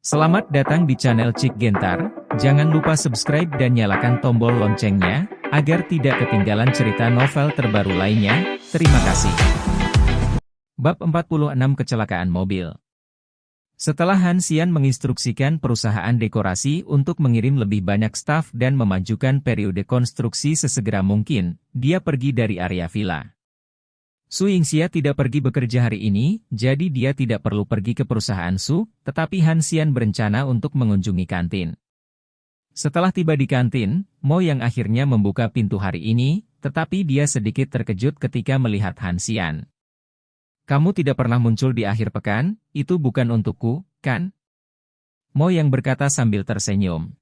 Selamat datang di channel Cik Gentar, jangan lupa subscribe dan nyalakan tombol loncengnya, agar tidak ketinggalan cerita novel terbaru lainnya, terima kasih. Bab 46 Kecelakaan Mobil. Setelah Han Xian menginstruksikan perusahaan dekorasi untuk mengirim lebih banyak staf dan memajukan periode konstruksi sesegera mungkin, dia pergi dari area villa. Su Yingxia tidak pergi bekerja hari ini, jadi dia tidak perlu pergi ke perusahaan Su, tetapi Han Xian berencana untuk mengunjungi kantin. Setelah tiba di kantin, Mo yang akhirnya membuka pintu hari ini, tetapi dia sedikit terkejut ketika melihat Han Xian. "Kamu tidak pernah muncul di akhir pekan, itu bukan untukku, kan?" Mo yang berkata sambil tersenyum.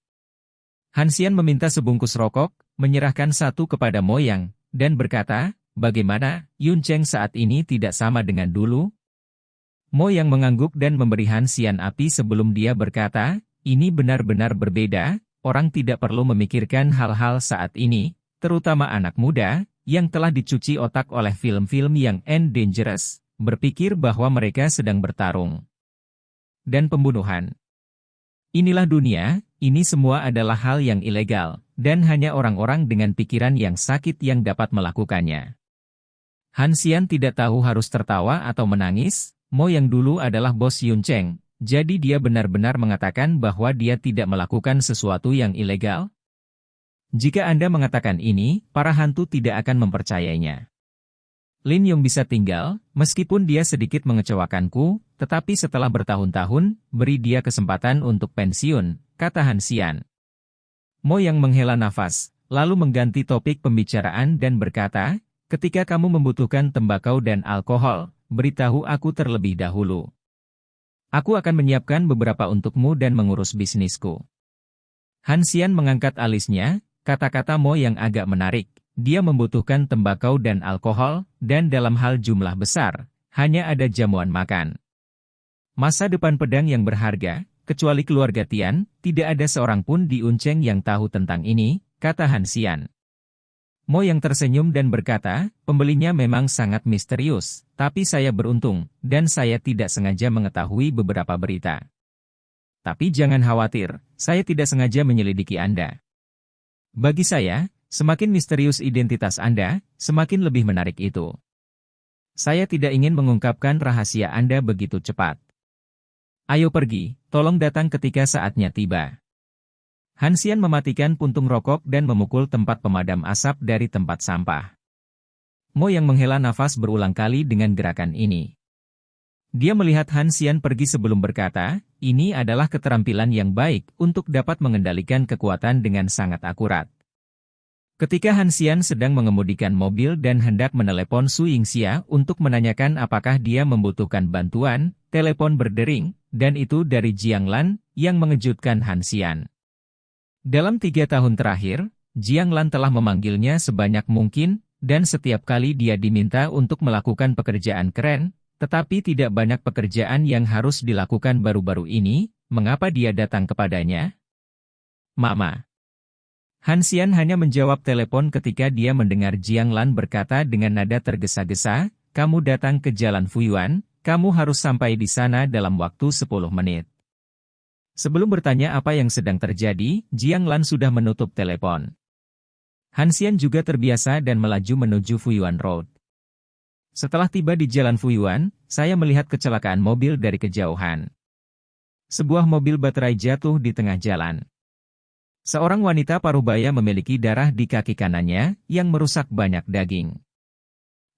Han Xian meminta sebungkus rokok, menyerahkan satu kepada Mo Yang, dan berkata, "Bagaimana, Yun Cheng saat ini tidak sama dengan dulu?" Mo Yang mengangguk dan memberi Han Xian api sebelum dia berkata, "Ini benar-benar berbeda, orang tidak perlu memikirkan hal-hal saat ini, terutama anak muda, yang telah dicuci otak oleh film-film yang dangerous, berpikir bahwa mereka sedang bertarung. Dan pembunuhan. Inilah dunia, ini semua adalah hal yang ilegal, dan hanya orang-orang dengan pikiran yang sakit yang dapat melakukannya." Han Xian tidak tahu harus tertawa atau menangis. Mo yang dulu adalah bos Yun Cheng, jadi dia benar-benar mengatakan bahwa dia tidak melakukan sesuatu yang ilegal? Jika Anda mengatakan ini, para hantu tidak akan mempercayainya. Lin Yong bisa tinggal, meskipun dia sedikit mengecewakanku, tetapi setelah bertahun-tahun, beri dia kesempatan untuk pensiun, kata Han Xian. Mo yang menghela nafas, lalu mengganti topik pembicaraan dan berkata, "Ketika kamu membutuhkan tembakau dan alkohol, beritahu aku terlebih dahulu. Aku akan menyiapkan beberapa untukmu dan mengurus bisnisku." Han Xian mengangkat alisnya, kata-kata Mo yang agak menarik. Dia membutuhkan tembakau dan alkohol, dan dalam hal jumlah besar, hanya ada jamuan makan. Masa depan pedang yang berharga, kecuali keluarga Tian, tidak ada seorang pun di Uncheng yang tahu tentang ini, kata Han Xian. Mo yang tersenyum dan berkata, "Pembelinya memang sangat misterius, tapi saya beruntung, dan saya tidak sengaja mengetahui beberapa berita. Tapi jangan khawatir, saya tidak sengaja menyelidiki Anda. Bagi saya, semakin misterius identitas Anda, semakin lebih menarik itu. Saya tidak ingin mengungkapkan rahasia Anda begitu cepat. Ayo pergi, tolong datang ketika saatnya tiba." Han Xian mematikan puntung rokok dan memukul tempat pemadam asap dari tempat sampah. Mo yang menghela nafas berulang kali dengan gerakan ini. Dia melihat Han Xian pergi sebelum berkata, "Ini adalah keterampilan yang baik untuk dapat mengendalikan kekuatan dengan sangat akurat." Ketika Han Xian sedang mengemudikan mobil dan hendak menelepon Su Yingxia untuk menanyakan apakah dia membutuhkan bantuan, telepon berdering, dan itu dari Jiang Lan, yang mengejutkan Han Xian. Dalam 3 tahun terakhir, Jiang Lan telah memanggilnya sebanyak mungkin, dan setiap kali dia diminta untuk melakukan pekerjaan keren, tetapi tidak banyak pekerjaan yang harus dilakukan baru-baru ini, mengapa dia datang kepadanya? "Mama." Han Xian hanya menjawab telepon ketika dia mendengar Jiang Lan berkata dengan nada tergesa-gesa, "Kamu datang ke Jalan Fuyuan, kamu harus sampai di sana dalam waktu 10 menit. Sebelum bertanya apa yang sedang terjadi, Jiang Lan sudah menutup telepon. Han Xian juga terbiasa dan melaju menuju Fuyuan Road. Setelah tiba di Jalan Fuyuan, saya melihat kecelakaan mobil dari kejauhan. Sebuah mobil baterai jatuh di tengah jalan. Seorang wanita parubaya memiliki darah di kaki kanannya, yang merusak banyak daging.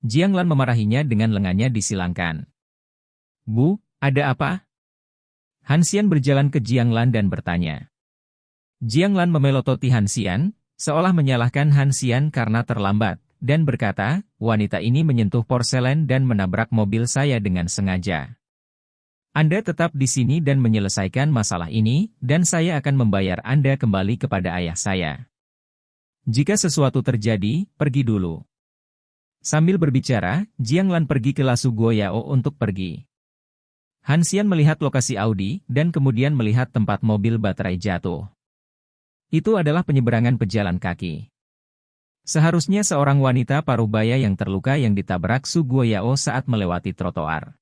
Jiang Lan memarahinya dengan lengannya disilangkan. "Bu, ada apa?" Han Xian berjalan ke Jiang Lan dan bertanya. Jiang Lan memelototi Han Xian, seolah menyalahkan Han Xian karena terlambat, dan berkata, "Wanita ini menyentuh porselen dan menabrak mobil saya dengan sengaja. Anda tetap di sini dan menyelesaikan masalah ini, dan saya akan membayar Anda kembali kepada ayah saya. Jika sesuatu terjadi, pergi dulu." Sambil berbicara, Jiang Lan pergi ke Lasu Guoyao untuk pergi. Han Xian melihat lokasi Audi, dan kemudian melihat tempat mobil baterai jatuh. Itu adalah penyeberangan pejalan kaki. Seharusnya seorang wanita parubaya yang terluka yang ditabrak Su Guoyao saat melewati trotoar.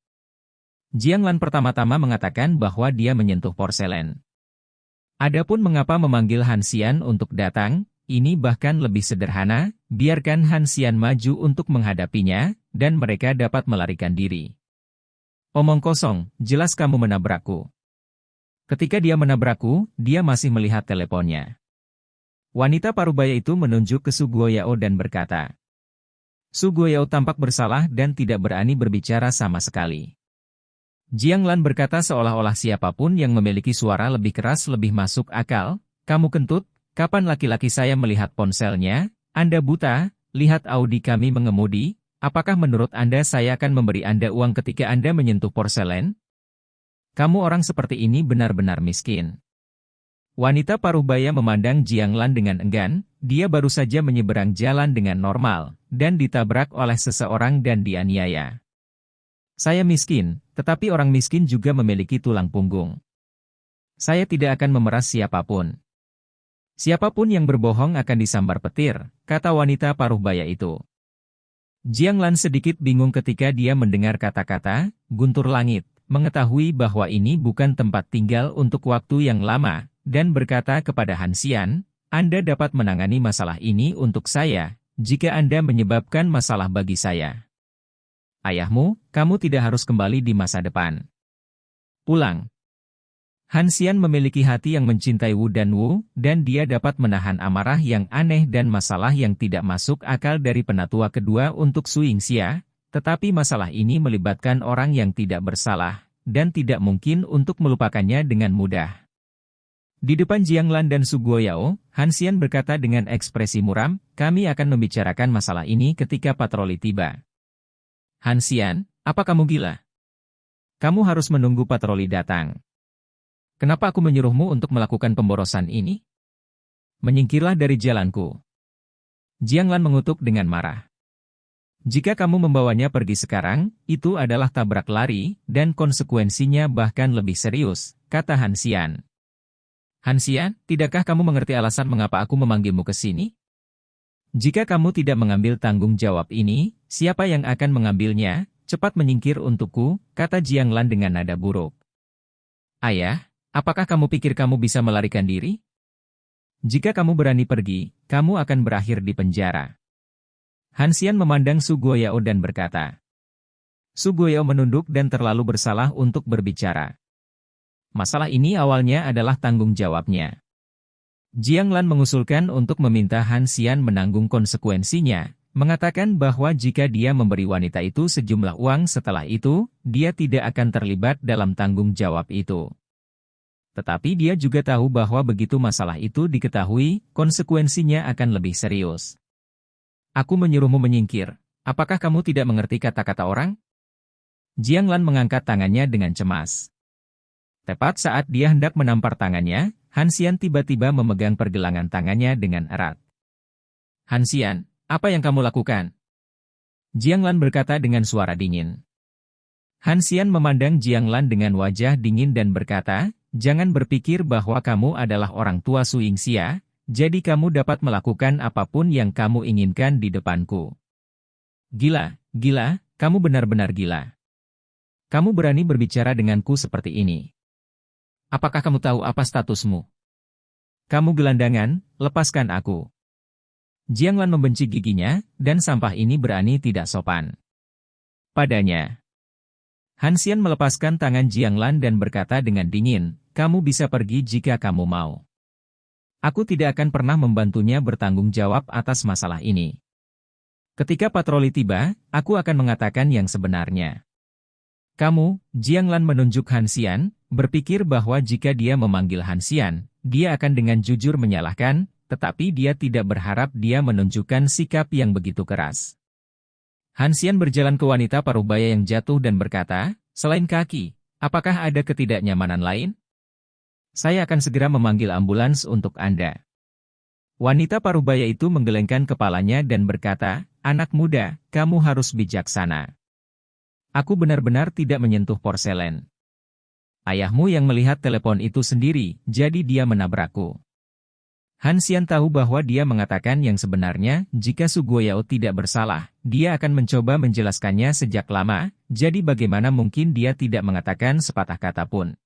Jiang Lan pertama-tama mengatakan bahwa dia menyentuh porselen. Adapun mengapa memanggil Han Xian untuk datang, ini bahkan lebih sederhana, biarkan Han Xian maju untuk menghadapinya, dan mereka dapat melarikan diri. Omong kosong, jelas kamu menabrakku. Ketika dia menabrakku, dia masih melihat teleponnya. Wanita parubaya itu menunjuk ke Su Guoyao dan berkata. Su Guoyao tampak bersalah dan tidak berani berbicara sama sekali. Jiang Lan berkata seolah-olah siapapun yang memiliki suara lebih keras lebih masuk akal, kamu kentut, kapan laki-laki saya melihat ponselnya, Anda buta, lihat Audi kami mengemudi, apakah menurut Anda saya akan memberi Anda uang ketika Anda menyentuh porselen? Kamu orang seperti ini benar-benar miskin. Wanita parubaya memandang Jiang Lan dengan enggan, dia baru saja menyeberang jalan dengan normal, dan ditabrak oleh seseorang dan dianiaya. Saya miskin, tetapi orang miskin juga memiliki tulang punggung. Saya tidak akan memeras siapapun. Siapapun yang berbohong akan disambar petir, kata wanita parubaya itu. Jiang Lan sedikit bingung ketika dia mendengar kata-kata, guntur langit, mengetahui bahwa ini bukan tempat tinggal untuk waktu yang lama, dan berkata kepada Han Xian, Anda dapat menangani masalah ini untuk saya, jika Anda menyebabkan masalah bagi saya. Ayahmu, kamu tidak harus kembali di masa depan. Pulang. Han Xian memiliki hati yang mencintai Wu, dan dia dapat menahan amarah yang aneh dan masalah yang tidak masuk akal dari penatua kedua untuk Su Yingxia, tetapi masalah ini melibatkan orang yang tidak bersalah, dan tidak mungkin untuk melupakannya dengan mudah. Di depan Jiang Lan dan Su Guoyao, Han Xian berkata dengan ekspresi muram, kami akan membicarakan masalah ini ketika patroli tiba. Han Xian, apa kamu gila? Kamu harus menunggu patroli datang. Kenapa aku menyuruhmu untuk melakukan pemborosan ini? Menyingkirlah dari jalanku. Jiang Lan mengutuk dengan marah. Jika kamu membawanya pergi sekarang, itu adalah tabrak lari, dan konsekuensinya bahkan lebih serius, kata Han Xian. Han Xian, tidakkah kamu mengerti alasan mengapa aku memanggilmu ke sini? Jika kamu tidak mengambil tanggung jawab ini, siapa yang akan mengambilnya? Cepat menyingkir untukku, kata Jiang Lan dengan nada buruk. Ayah, apakah kamu pikir kamu bisa melarikan diri? Jika kamu berani pergi, kamu akan berakhir di penjara. Han Xian memandang Su Guoyao dan berkata. Su Guoyao menunduk dan terlalu bersalah untuk berbicara. Masalah ini awalnya adalah tanggung jawabnya. Jiang Lan mengusulkan untuk meminta Han Xian menanggung konsekuensinya, mengatakan bahwa jika dia memberi wanita itu sejumlah uang setelah itu, dia tidak akan terlibat dalam tanggung jawab itu. Tetapi dia juga tahu bahwa begitu masalah itu diketahui, konsekuensinya akan lebih serius. Aku menyuruhmu menyingkir, apakah kamu tidak mengerti kata-kata orang? Jiang Lan mengangkat tangannya dengan cemas. Tepat saat dia hendak menampar tangannya, Han Xian tiba-tiba memegang pergelangan tangannya dengan erat. Han Xian, apa yang kamu lakukan? Jiang Lan berkata dengan suara dingin. Han Xian memandang Jiang Lan dengan wajah dingin dan berkata, jangan berpikir bahwa kamu adalah orang tua Su Yingxia, jadi kamu dapat melakukan apapun yang kamu inginkan di depanku. Gila, gila, kamu benar-benar gila. Kamu berani berbicara denganku seperti ini. Apakah kamu tahu apa statusmu? Kamu gelandangan, lepaskan aku. Jiang Lan membenci giginya, dan sampah ini berani tidak sopan padanya. Han Xian melepaskan tangan Jiang Lan dan berkata dengan dingin, kamu bisa pergi jika kamu mau. Aku tidak akan pernah membantunya bertanggung jawab atas masalah ini. Ketika patroli tiba, aku akan mengatakan yang sebenarnya. Kamu, Jiang Lan menunjuk Han Xian, berpikir bahwa jika dia memanggil Han Xian, dia akan dengan jujur menyalahkan, tetapi dia tidak berharap dia menunjukkan sikap yang begitu keras. Han Xian berjalan ke wanita parubaya yang jatuh dan berkata, selain kaki, apakah ada ketidaknyamanan lain? Saya akan segera memanggil ambulans untuk Anda. Wanita parubaya itu menggelengkan kepalanya dan berkata, anak muda, kamu harus bijaksana. Aku benar-benar tidak menyentuh porselen. Ayahmu yang melihat telepon itu sendiri, jadi dia menabrakku. Han Xian tahu bahwa dia mengatakan yang sebenarnya, jika Su Guoyao tidak bersalah, dia akan mencoba menjelaskannya sejak lama, jadi bagaimana mungkin dia tidak mengatakan sepatah kata pun.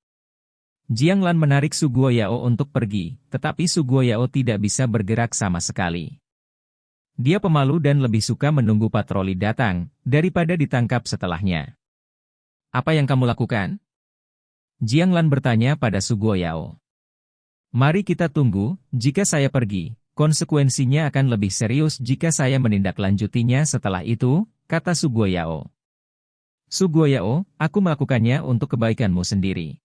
Jiang Lan menarik Su Guoyao untuk pergi, tetapi Su Guoyao tidak bisa bergerak sama sekali. Dia pemalu dan lebih suka menunggu patroli datang, daripada ditangkap setelahnya. Apa yang kamu lakukan? Jiang Lan bertanya pada Su Guoyao. Mari kita tunggu, jika saya pergi, konsekuensinya akan lebih serius jika saya menindaklanjutinya setelah itu, kata Su Guoyao. Su Guoyao, aku melakukannya untuk kebaikanmu sendiri.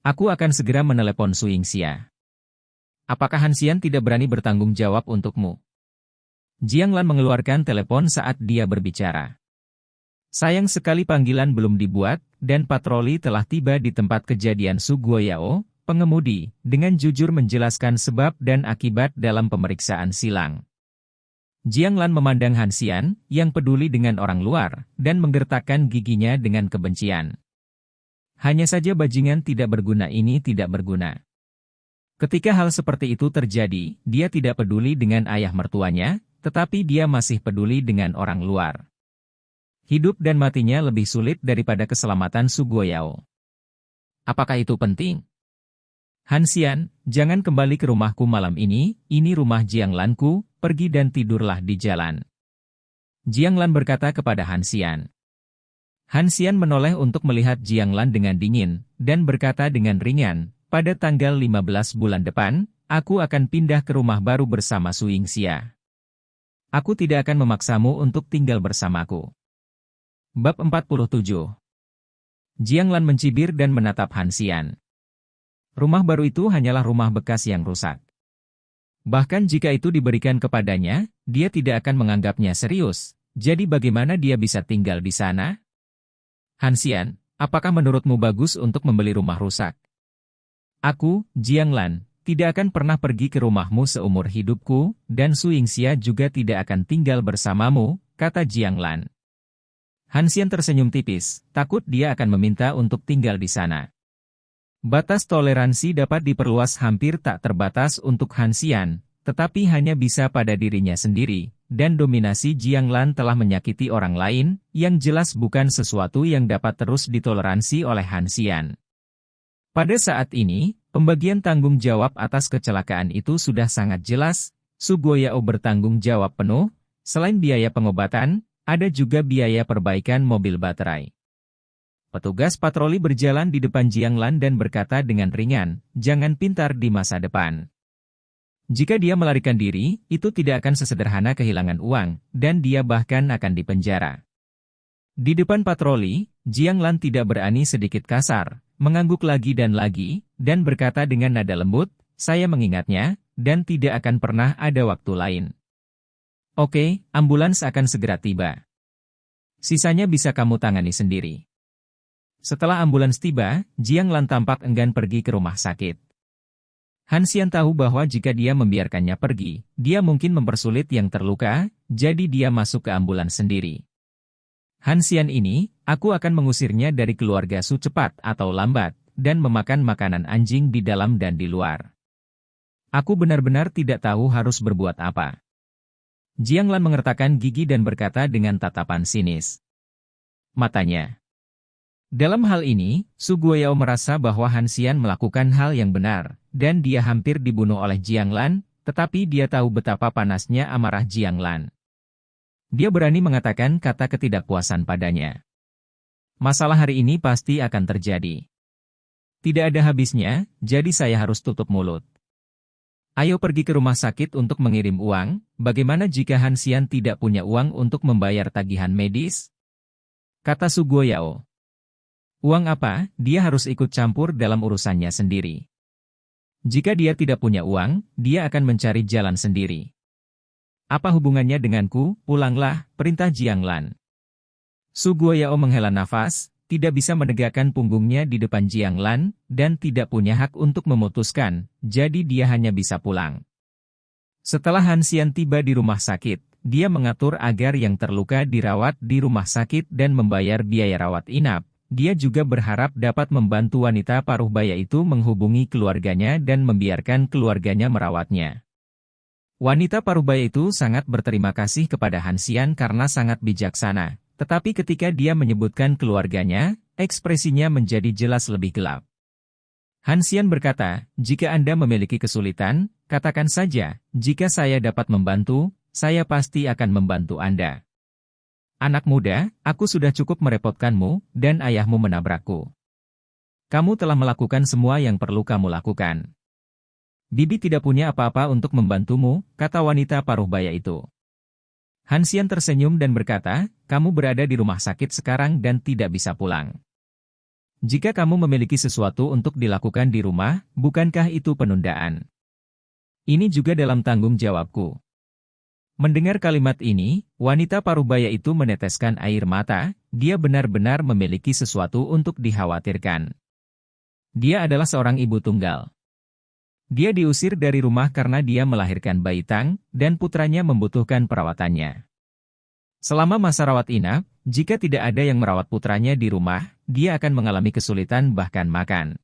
Aku akan segera menelepon Su Yingxia. Apakah Han Xian tidak berani bertanggung jawab untukmu? Jiang Lan mengeluarkan telepon saat dia berbicara. Sayang sekali panggilan belum dibuat, dan patroli telah tiba di tempat kejadian. Su Guoyao, pengemudi, dengan jujur menjelaskan sebab dan akibat dalam pemeriksaan silang. Jiang Lan memandang Han Xian, yang peduli dengan orang luar, dan menggertakkan giginya dengan kebencian. Hanya saja bajingan tidak berguna ini tidak berguna. Ketika hal seperti itu terjadi, dia tidak peduli dengan ayah mertuanya, tetapi dia masih peduli dengan orang luar. Hidup dan matinya lebih sulit daripada keselamatan Su Guoyao. Apakah itu penting? Han Xian, jangan kembali ke rumahku malam ini rumah Jiang Lanku, pergi dan tidurlah di jalan. Jiang Lan berkata kepada Han Xian. Han Xian menoleh untuk melihat Jiang Lan dengan dingin, dan berkata dengan ringan, pada tanggal 15 bulan depan, aku akan pindah ke rumah baru bersama Su Yingxia. Aku tidak akan memaksamu untuk tinggal bersamaku. Bab 47. Jiang Lan mencibir dan menatap Han Xian. Rumah baru itu hanyalah rumah bekas yang rusak. Bahkan jika itu diberikan kepadanya, dia tidak akan menganggapnya serius. Jadi bagaimana dia bisa tinggal di sana? Han Xian, apakah menurutmu bagus untuk membeli rumah rusak? Aku, Jiang Lan, tidak akan pernah pergi ke rumahmu seumur hidupku, dan Su Yingxia juga tidak akan tinggal bersamamu, kata Jiang Lan. Han Xian tersenyum tipis, takut dia akan meminta untuk tinggal di sana. Batas toleransi dapat diperluas hampir tak terbatas untuk Han Xian, tetapi hanya bisa pada dirinya sendiri, dan dominasi Jiang Lan telah menyakiti orang lain, yang jelas bukan sesuatu yang dapat terus ditoleransi oleh Han Xian. Pada saat ini, pembagian tanggung jawab atas kecelakaan itu sudah sangat jelas. Su Guoyao bertanggung jawab penuh, selain biaya pengobatan, ada juga biaya perbaikan mobil baterai. Petugas patroli berjalan di depan Jiang Lan dan berkata dengan ringan, jangan pintar di masa depan. Jika dia melarikan diri, itu tidak akan sesederhana kehilangan uang, dan dia bahkan akan dipenjara. Di depan patroli, Jiang Lan tidak berani sedikit kasar, mengangguk lagi, dan berkata dengan nada lembut, saya mengingatnya, dan tidak akan pernah ada waktu lain. Oke, ambulans akan segera tiba. Sisanya bisa kamu tangani sendiri. Setelah ambulans tiba, Jiang Lan tampak enggan pergi ke rumah sakit. Han Xian tahu bahwa jika dia membiarkannya pergi, dia mungkin mempersulit yang terluka, jadi dia masuk ke ambulans sendiri. Han Xian ini, aku akan mengusirnya dari keluarga Su cepat atau lambat, dan memakan makanan anjing di dalam dan di luar. Aku benar-benar tidak tahu harus berbuat apa. Jiang Lan mengertakkan gigi dan berkata dengan tatapan sinis. Matanya. Dalam hal ini, Su Guoyao merasa bahwa Han Xian melakukan hal yang benar, dan dia hampir dibunuh oleh Jiang Lan, tetapi dia tahu betapa panasnya amarah Jiang Lan. Dia berani mengatakan kata ketidakpuasan padanya. Masalah hari ini pasti akan terjadi. Tidak ada habisnya, jadi saya harus tutup mulut. Ayo pergi ke rumah sakit untuk mengirim uang, bagaimana jika Han Xian tidak punya uang untuk membayar tagihan medis? Kata Su Guoyao. Uang apa, dia harus ikut campur dalam urusannya sendiri. Jika dia tidak punya uang, dia akan mencari jalan sendiri. Apa hubungannya denganku? Pulanglah, perintah Jiang Lan. Su Guoyao menghela nafas, tidak bisa menegakkan punggungnya di depan Jiang Lan, dan tidak punya hak untuk memutuskan, jadi dia hanya bisa pulang. Setelah Han Xian tiba di rumah sakit, dia mengatur agar yang terluka dirawat di rumah sakit dan membayar biaya rawat inap. dia juga berharap dapat membantu wanita paruh baya itu menghubungi keluarganya dan membiarkan keluarganya merawatnya. Wanita paruh baya itu sangat berterima kasih kepada Han Xian karena sangat bijaksana, tetapi ketika dia menyebutkan keluarganya, ekspresinya menjadi jelas lebih gelap. Han Xian berkata, "Jika Anda memiliki kesulitan, katakan saja, jika saya dapat membantu, saya pasti akan membantu Anda. Anak muda, aku sudah cukup merepotkanmu, dan ayahmu menabrakku. Kamu telah melakukan semua yang perlu kamu lakukan. Bibi tidak punya apa-apa untuk membantumu," kata wanita paruh baya itu. Han Xian tersenyum dan berkata, "Kamu berada di rumah sakit sekarang dan tidak bisa pulang. Jika kamu memiliki sesuatu untuk dilakukan di rumah, bukankah itu penundaan? Ini juga dalam tanggung jawabku." Mendengar kalimat ini, wanita paruh baya itu meneteskan air mata, dia benar-benar memiliki sesuatu untuk dikhawatirkan. Dia adalah seorang ibu tunggal. Dia diusir dari rumah karena dia melahirkan bayi tang, dan putranya membutuhkan perawatannya. Selama masa rawat inap, jika tidak ada yang merawat putranya di rumah, dia akan mengalami kesulitan bahkan makan.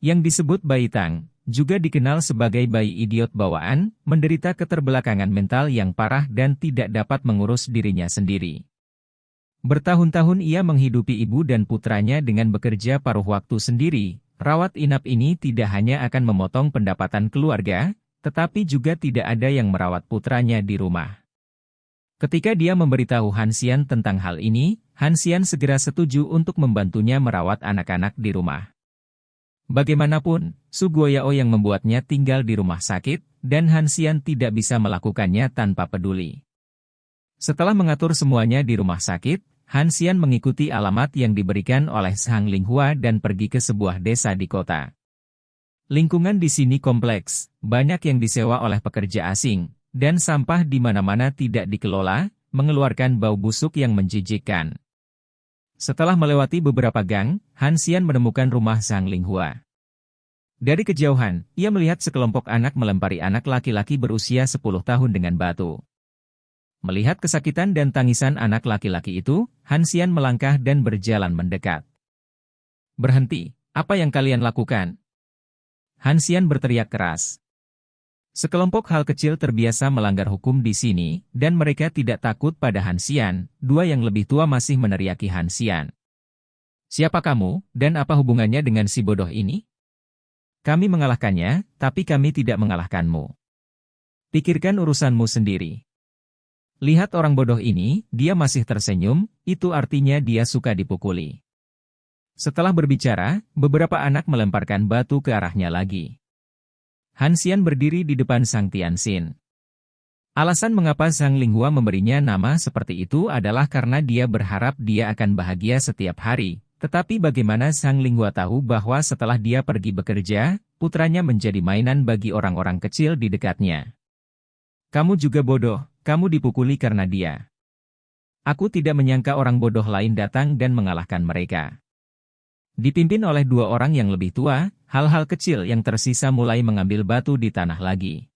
Yang disebut bayi tang, juga dikenal sebagai bayi idiot bawaan, menderita keterbelakangan mental yang parah dan tidak dapat mengurus dirinya sendiri. Bertahun-tahun ia menghidupi ibu dan putranya dengan bekerja paruh waktu sendiri. Rawat inap ini tidak hanya akan memotong pendapatan keluarga, tetapi juga tidak ada yang merawat putranya di rumah. Ketika dia memberitahu Han Xian tentang hal ini, Han Xian segera setuju untuk membantunya merawat anak-anak di rumah. Bagaimanapun, Su Guoyao yang membuatnya tinggal di rumah sakit, dan Han Xian tidak bisa melakukannya tanpa peduli. Setelah mengatur semuanya di rumah sakit, Han Xian mengikuti alamat yang diberikan oleh Sang Linghua dan pergi ke sebuah desa di kota. Lingkungan di sini kompleks, banyak yang disewa oleh pekerja asing, dan sampah di mana-mana tidak dikelola, mengeluarkan bau busuk yang menjijikkan. Setelah melewati beberapa gang, Han Xian menemukan rumah Sang Linghua. Dari kejauhan, ia melihat sekelompok anak melempari anak laki-laki berusia 10 tahun dengan batu. Melihat kesakitan dan tangisan anak laki-laki itu, Han Xian melangkah dan berjalan mendekat. "Berhenti, apa yang kalian lakukan?" Han Xian berteriak keras. Sekelompok hal kecil terbiasa melanggar hukum di sini, dan mereka tidak takut pada Han Xian. Dua yang lebih tua masih meneriaki Han Xian. "Siapa kamu, dan apa hubungannya dengan si bodoh ini? Kami mengalahkannya, tapi kami tidak mengalahkanmu. Pikirkan urusanmu sendiri." Lihat orang bodoh ini, dia masih tersenyum, itu artinya dia suka dipukuli. Setelah berbicara, beberapa anak melemparkan batu ke arahnya lagi. Han Xian berdiri di depan Sang Tianxin. Alasan mengapa Sang Linghua memberinya nama seperti itu adalah karena dia berharap dia akan bahagia setiap hari. Tetapi bagaimana Sang Linghua tahu bahwa setelah dia pergi bekerja, putranya menjadi mainan bagi orang-orang kecil di dekatnya. "Kamu juga bodoh, kamu dipukuli karena dia. Aku tidak menyangka orang bodoh lain datang dan mengalahkan mereka." Dipimpin oleh dua orang yang lebih tua, hal-hal kecil yang tersisa mulai mengambil batu di tanah lagi.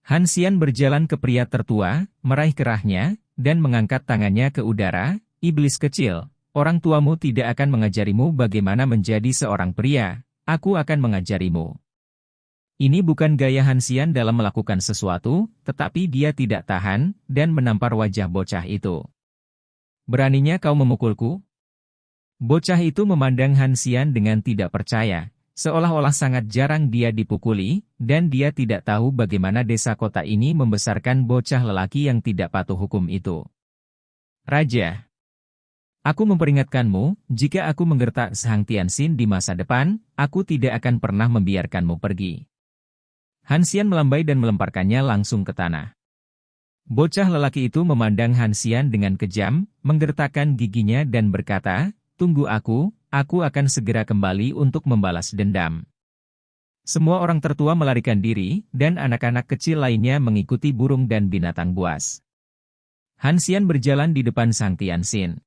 Han Xian berjalan ke pria tertua, meraih kerahnya, dan mengangkat tangannya ke udara. "Iblis kecil, orang tuamu tidak akan mengajarimu bagaimana menjadi seorang pria, aku akan mengajarimu." Ini bukan gaya Han Xian dalam melakukan sesuatu, tetapi dia tidak tahan, dan menampar wajah bocah itu. "Beraninya kau memukulku?" Bocah itu memandang Han Xian dengan tidak percaya, seolah-olah sangat jarang dia dipukuli, dan dia tidak tahu bagaimana desa kota ini membesarkan bocah lelaki yang tidak patuh hukum itu. "Raja, aku memperingatkanmu, jika aku menggertak Sang Tianxin di masa depan, aku tidak akan pernah membiarkanmu pergi." Han Xian melambai dan melemparkannya langsung ke tanah. Bocah lelaki itu memandang Han Xian dengan kejam, menggertakkan giginya dan berkata, "Tunggu aku akan segera kembali untuk membalas dendam." Semua orang tertua melarikan diri, dan anak-anak kecil lainnya mengikuti burung dan binatang buas. Han Xian berjalan di depan Sang Tianxin.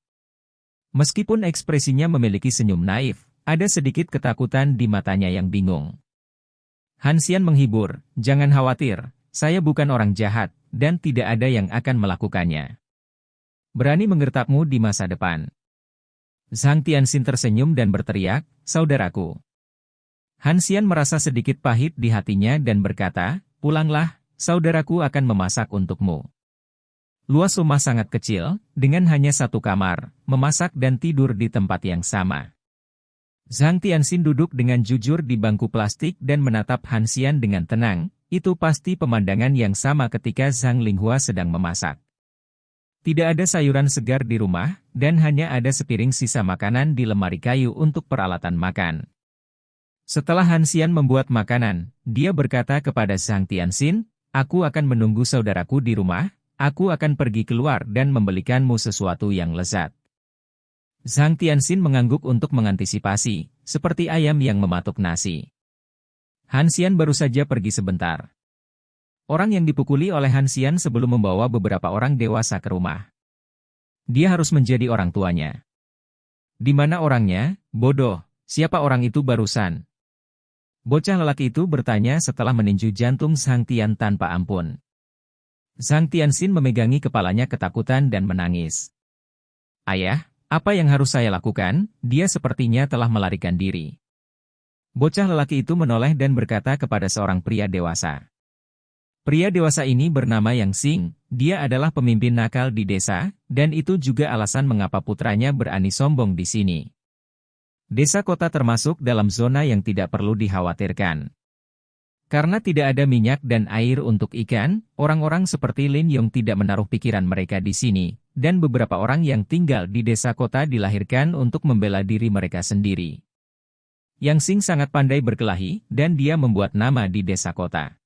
Meskipun ekspresinya memiliki senyum naif, ada sedikit ketakutan di matanya yang bingung. Han Xian menghibur, "Jangan khawatir, saya bukan orang jahat, dan tidak ada yang akan melakukannya. Berani menggertakmu di masa depan. Zhang Tianxin tersenyum dan berteriak, "Saudaraku." Han Xian merasa sedikit pahit di hatinya dan berkata, "Pulanglah, saudaraku akan memasak untukmu." Luas rumah sangat kecil, dengan hanya satu kamar, memasak dan tidur di tempat yang sama. Zhang Tianxin duduk dengan jujur di bangku plastik dan menatap Han Xian dengan tenang. Itu pasti pemandangan yang sama ketika Zhang Linghua sedang memasak. Tidak ada sayuran segar di rumah, dan hanya ada sepiring sisa makanan di lemari kayu untuk peralatan makan. Setelah Han Xian membuat makanan, dia berkata kepada Zhang Tianxin, "Aku akan menunggu saudaraku di rumah, aku akan pergi keluar dan membelikanmu sesuatu yang lezat." Zhang Tianxin mengangguk untuk mengantisipasi, seperti ayam yang mematuk nasi. Han Xian baru saja pergi sebentar. Orang yang dipukuli oleh Han Xian sebelum membawa beberapa orang dewasa ke rumah. Dia harus menjadi orang tuanya. "Di mana orangnya, bodoh? Siapa orang itu barusan?" Bocah lelaki itu bertanya setelah meninju jantung Zhang Tian tanpa ampun. Zhang Tianxin memegangi kepalanya ketakutan dan menangis. "Ayah, apa yang harus saya lakukan? Dia sepertinya telah melarikan diri." Bocah lelaki itu menoleh dan berkata kepada seorang pria dewasa. Pria dewasa ini bernama Yang Xing, dia adalah pemimpin nakal di desa, dan itu juga alasan mengapa putranya berani sombong di sini. Desa kota termasuk dalam zona yang tidak perlu dikhawatirkan. Karena tidak ada minyak dan air untuk ikan, orang-orang seperti Lin Yong tidak menaruh pikiran mereka di sini, dan beberapa orang yang tinggal di desa kota dilahirkan untuk membela diri mereka sendiri. Yang Xing sangat pandai berkelahi, dan dia membuat nama di desa kota.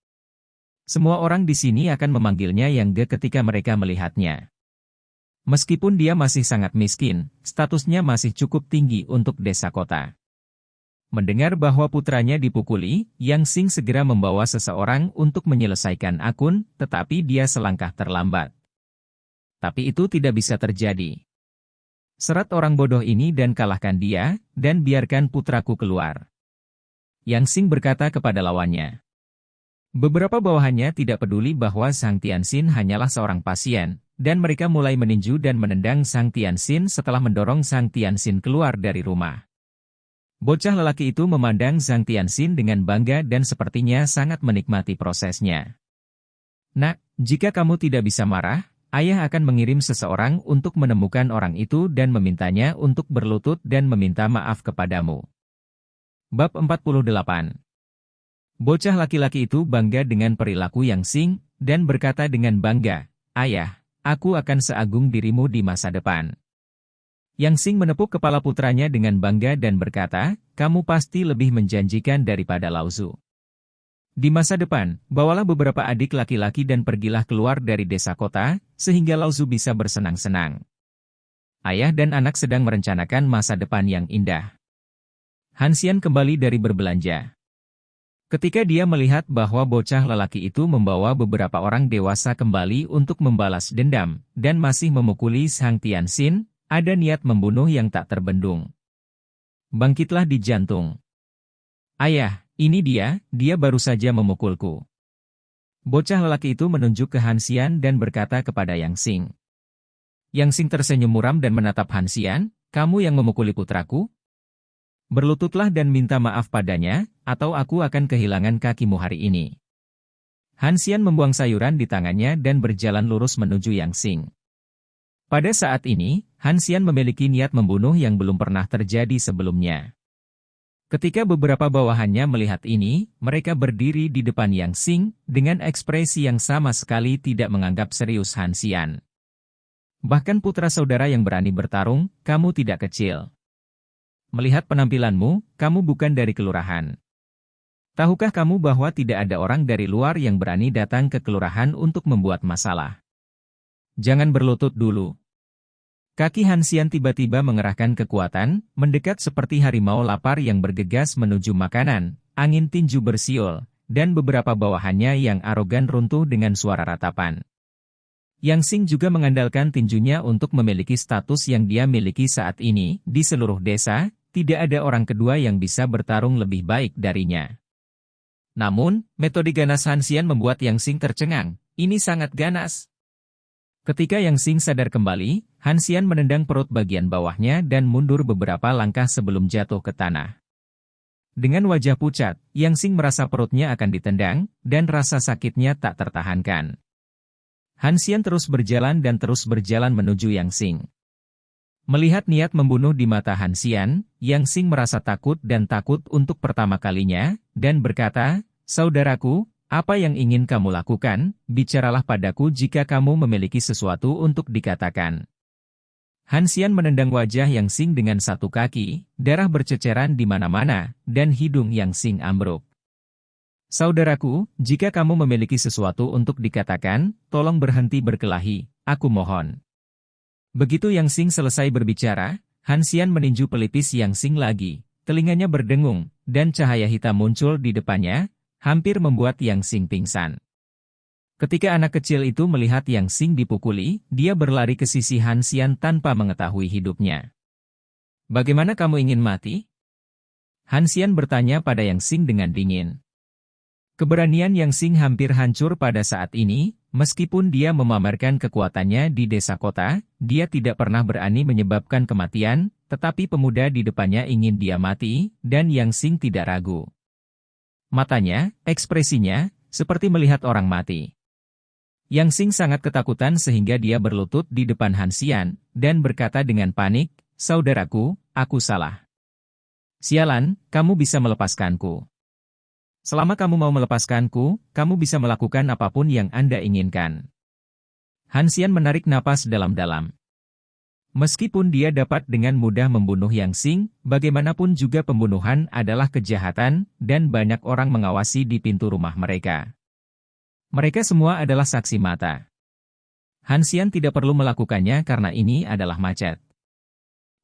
Semua orang di sini akan memanggilnya Yang Ge ketika mereka melihatnya. Meskipun dia masih sangat miskin, statusnya masih cukup tinggi untuk desa kota. Mendengar bahwa putranya dipukuli, Yang Xing segera membawa seseorang untuk menyelesaikan akun, tetapi dia selangkah terlambat. Tapi itu tidak bisa terjadi. Seret orang bodoh ini dan kalahkan dia, dan biarkan putraku keluar. Yang Xing berkata kepada lawannya. Beberapa bawahannya tidak peduli bahwa Zhang Tianxin hanyalah seorang pasien, dan mereka mulai meninju dan menendang Zhang Tianxin setelah mendorong Zhang Tianxin keluar dari rumah. Bocah lelaki itu memandang Zhang Tianxin dengan bangga dan sepertinya sangat menikmati prosesnya. "Nak, jika kamu tidak bisa marah, ayah akan mengirim seseorang untuk menemukan orang itu dan memintanya untuk berlutut dan meminta maaf kepadamu." Bab 48. Bocah laki-laki itu bangga dengan perilaku Yang Xing, dan berkata dengan bangga, "Ayah, aku akan seagung dirimu di masa depan." Yang Xing menepuk kepala putranya dengan bangga dan berkata, "Kamu pasti lebih menjanjikan daripada Lao Zu. Di masa depan, bawalah beberapa adik laki-laki dan pergilah keluar dari desa kota, sehingga Lao Zu bisa bersenang-senang." Ayah dan anak sedang merencanakan masa depan yang indah. Han Xian kembali dari berbelanja. Ketika dia melihat bahwa bocah lelaki itu membawa beberapa orang dewasa kembali untuk membalas dendam, dan masih memukuli Zhang Tianxin, ada niat membunuh yang tak terbendung. Bangkitlah di jantung. "Ayah, ini dia baru saja memukulku." Bocah lelaki itu menunjuk ke Han Xian dan berkata kepada Yang Xing. Yang Xing tersenyum muram dan menatap Han Xian, "Kamu yang memukuli putraku? Berlututlah dan minta maaf padanya, atau aku akan kehilangan kakimu hari ini." Han Xian membuang sayuran di tangannya dan berjalan lurus menuju Yang Xing. Pada saat ini, Han Xian memiliki niat membunuh yang belum pernah terjadi sebelumnya. Ketika beberapa bawahannya melihat ini, mereka berdiri di depan Yang Xing, dengan ekspresi yang sama sekali tidak menganggap serius Han Xian. "Bahkan putra saudara yang berani bertarung, kamu tidak kecil. Melihat penampilanmu, kamu bukan dari kelurahan. Tahukah kamu bahwa tidak ada orang dari luar yang berani datang ke kelurahan untuk membuat masalah? Jangan berlutut dulu." Kaki Han Xian tiba-tiba mengerahkan kekuatan, mendekat seperti harimau lapar yang bergegas menuju makanan, angin tinju bersiul, dan beberapa bawahannya yang arogan runtuh dengan suara ratapan. Yang Xing juga mengandalkan tinjunya untuk memiliki status yang dia miliki saat ini, di seluruh desa, tidak ada orang kedua yang bisa bertarung lebih baik darinya. Namun, metode ganas Han Xian membuat Yang Xing tercengang. "Ini sangat ganas. Ketika Yang Xing sadar kembali, Han Xian menendang perut bagian bawahnya dan mundur beberapa langkah sebelum jatuh ke tanah. Dengan wajah pucat, Yang Xing merasa perutnya akan ditendang, dan rasa sakitnya tak tertahankan. Han Xian terus berjalan menuju Yang Xing. Melihat niat membunuh di mata Han Xian, Yang Xing merasa takut untuk pertama kalinya, dan berkata, "Saudaraku, apa yang ingin kamu lakukan? Bicaralah padaku jika kamu memiliki sesuatu untuk dikatakan." Han Xian menendang wajah Yang Xing dengan satu kaki, darah berceceran di mana-mana, dan hidung Yang Xing ambruk. "Saudaraku, jika kamu memiliki sesuatu untuk dikatakan, tolong berhenti berkelahi, aku mohon." Begitu Yang Xing selesai berbicara, Han Xian meninju pelipis Yang Xing lagi, telinganya berdengung, dan cahaya hitam muncul di depannya, hampir membuat Yang Xing pingsan. Ketika anak kecil itu melihat Yang Xing dipukuli, dia berlari ke sisi Han Xian tanpa mengetahui hidupnya. "Bagaimana kamu ingin mati?" Han Xian bertanya pada Yang Xing dengan dingin. Keberanian Yang Xing hampir hancur pada saat ini, meskipun dia memamerkan kekuatannya di desa kota, dia tidak pernah berani menyebabkan kematian, tetapi pemuda di depannya ingin dia mati, dan Yang Xing tidak ragu. Matanya, ekspresinya, seperti melihat orang mati. Yang Xing sangat ketakutan sehingga dia berlutut di depan Han Xian, dan berkata dengan panik, "Saudaraku, aku salah. Sialan, kamu bisa melepaskanku. Selama kamu mau melepaskanku, kamu bisa melakukan apapun yang Anda inginkan." Han Xian menarik napas dalam-dalam. Meskipun dia dapat dengan mudah membunuh Yang Xing, bagaimanapun juga pembunuhan adalah kejahatan, dan banyak orang mengawasi di pintu rumah mereka. Mereka semua adalah saksi mata. Han Xian tidak perlu melakukannya karena ini adalah macet.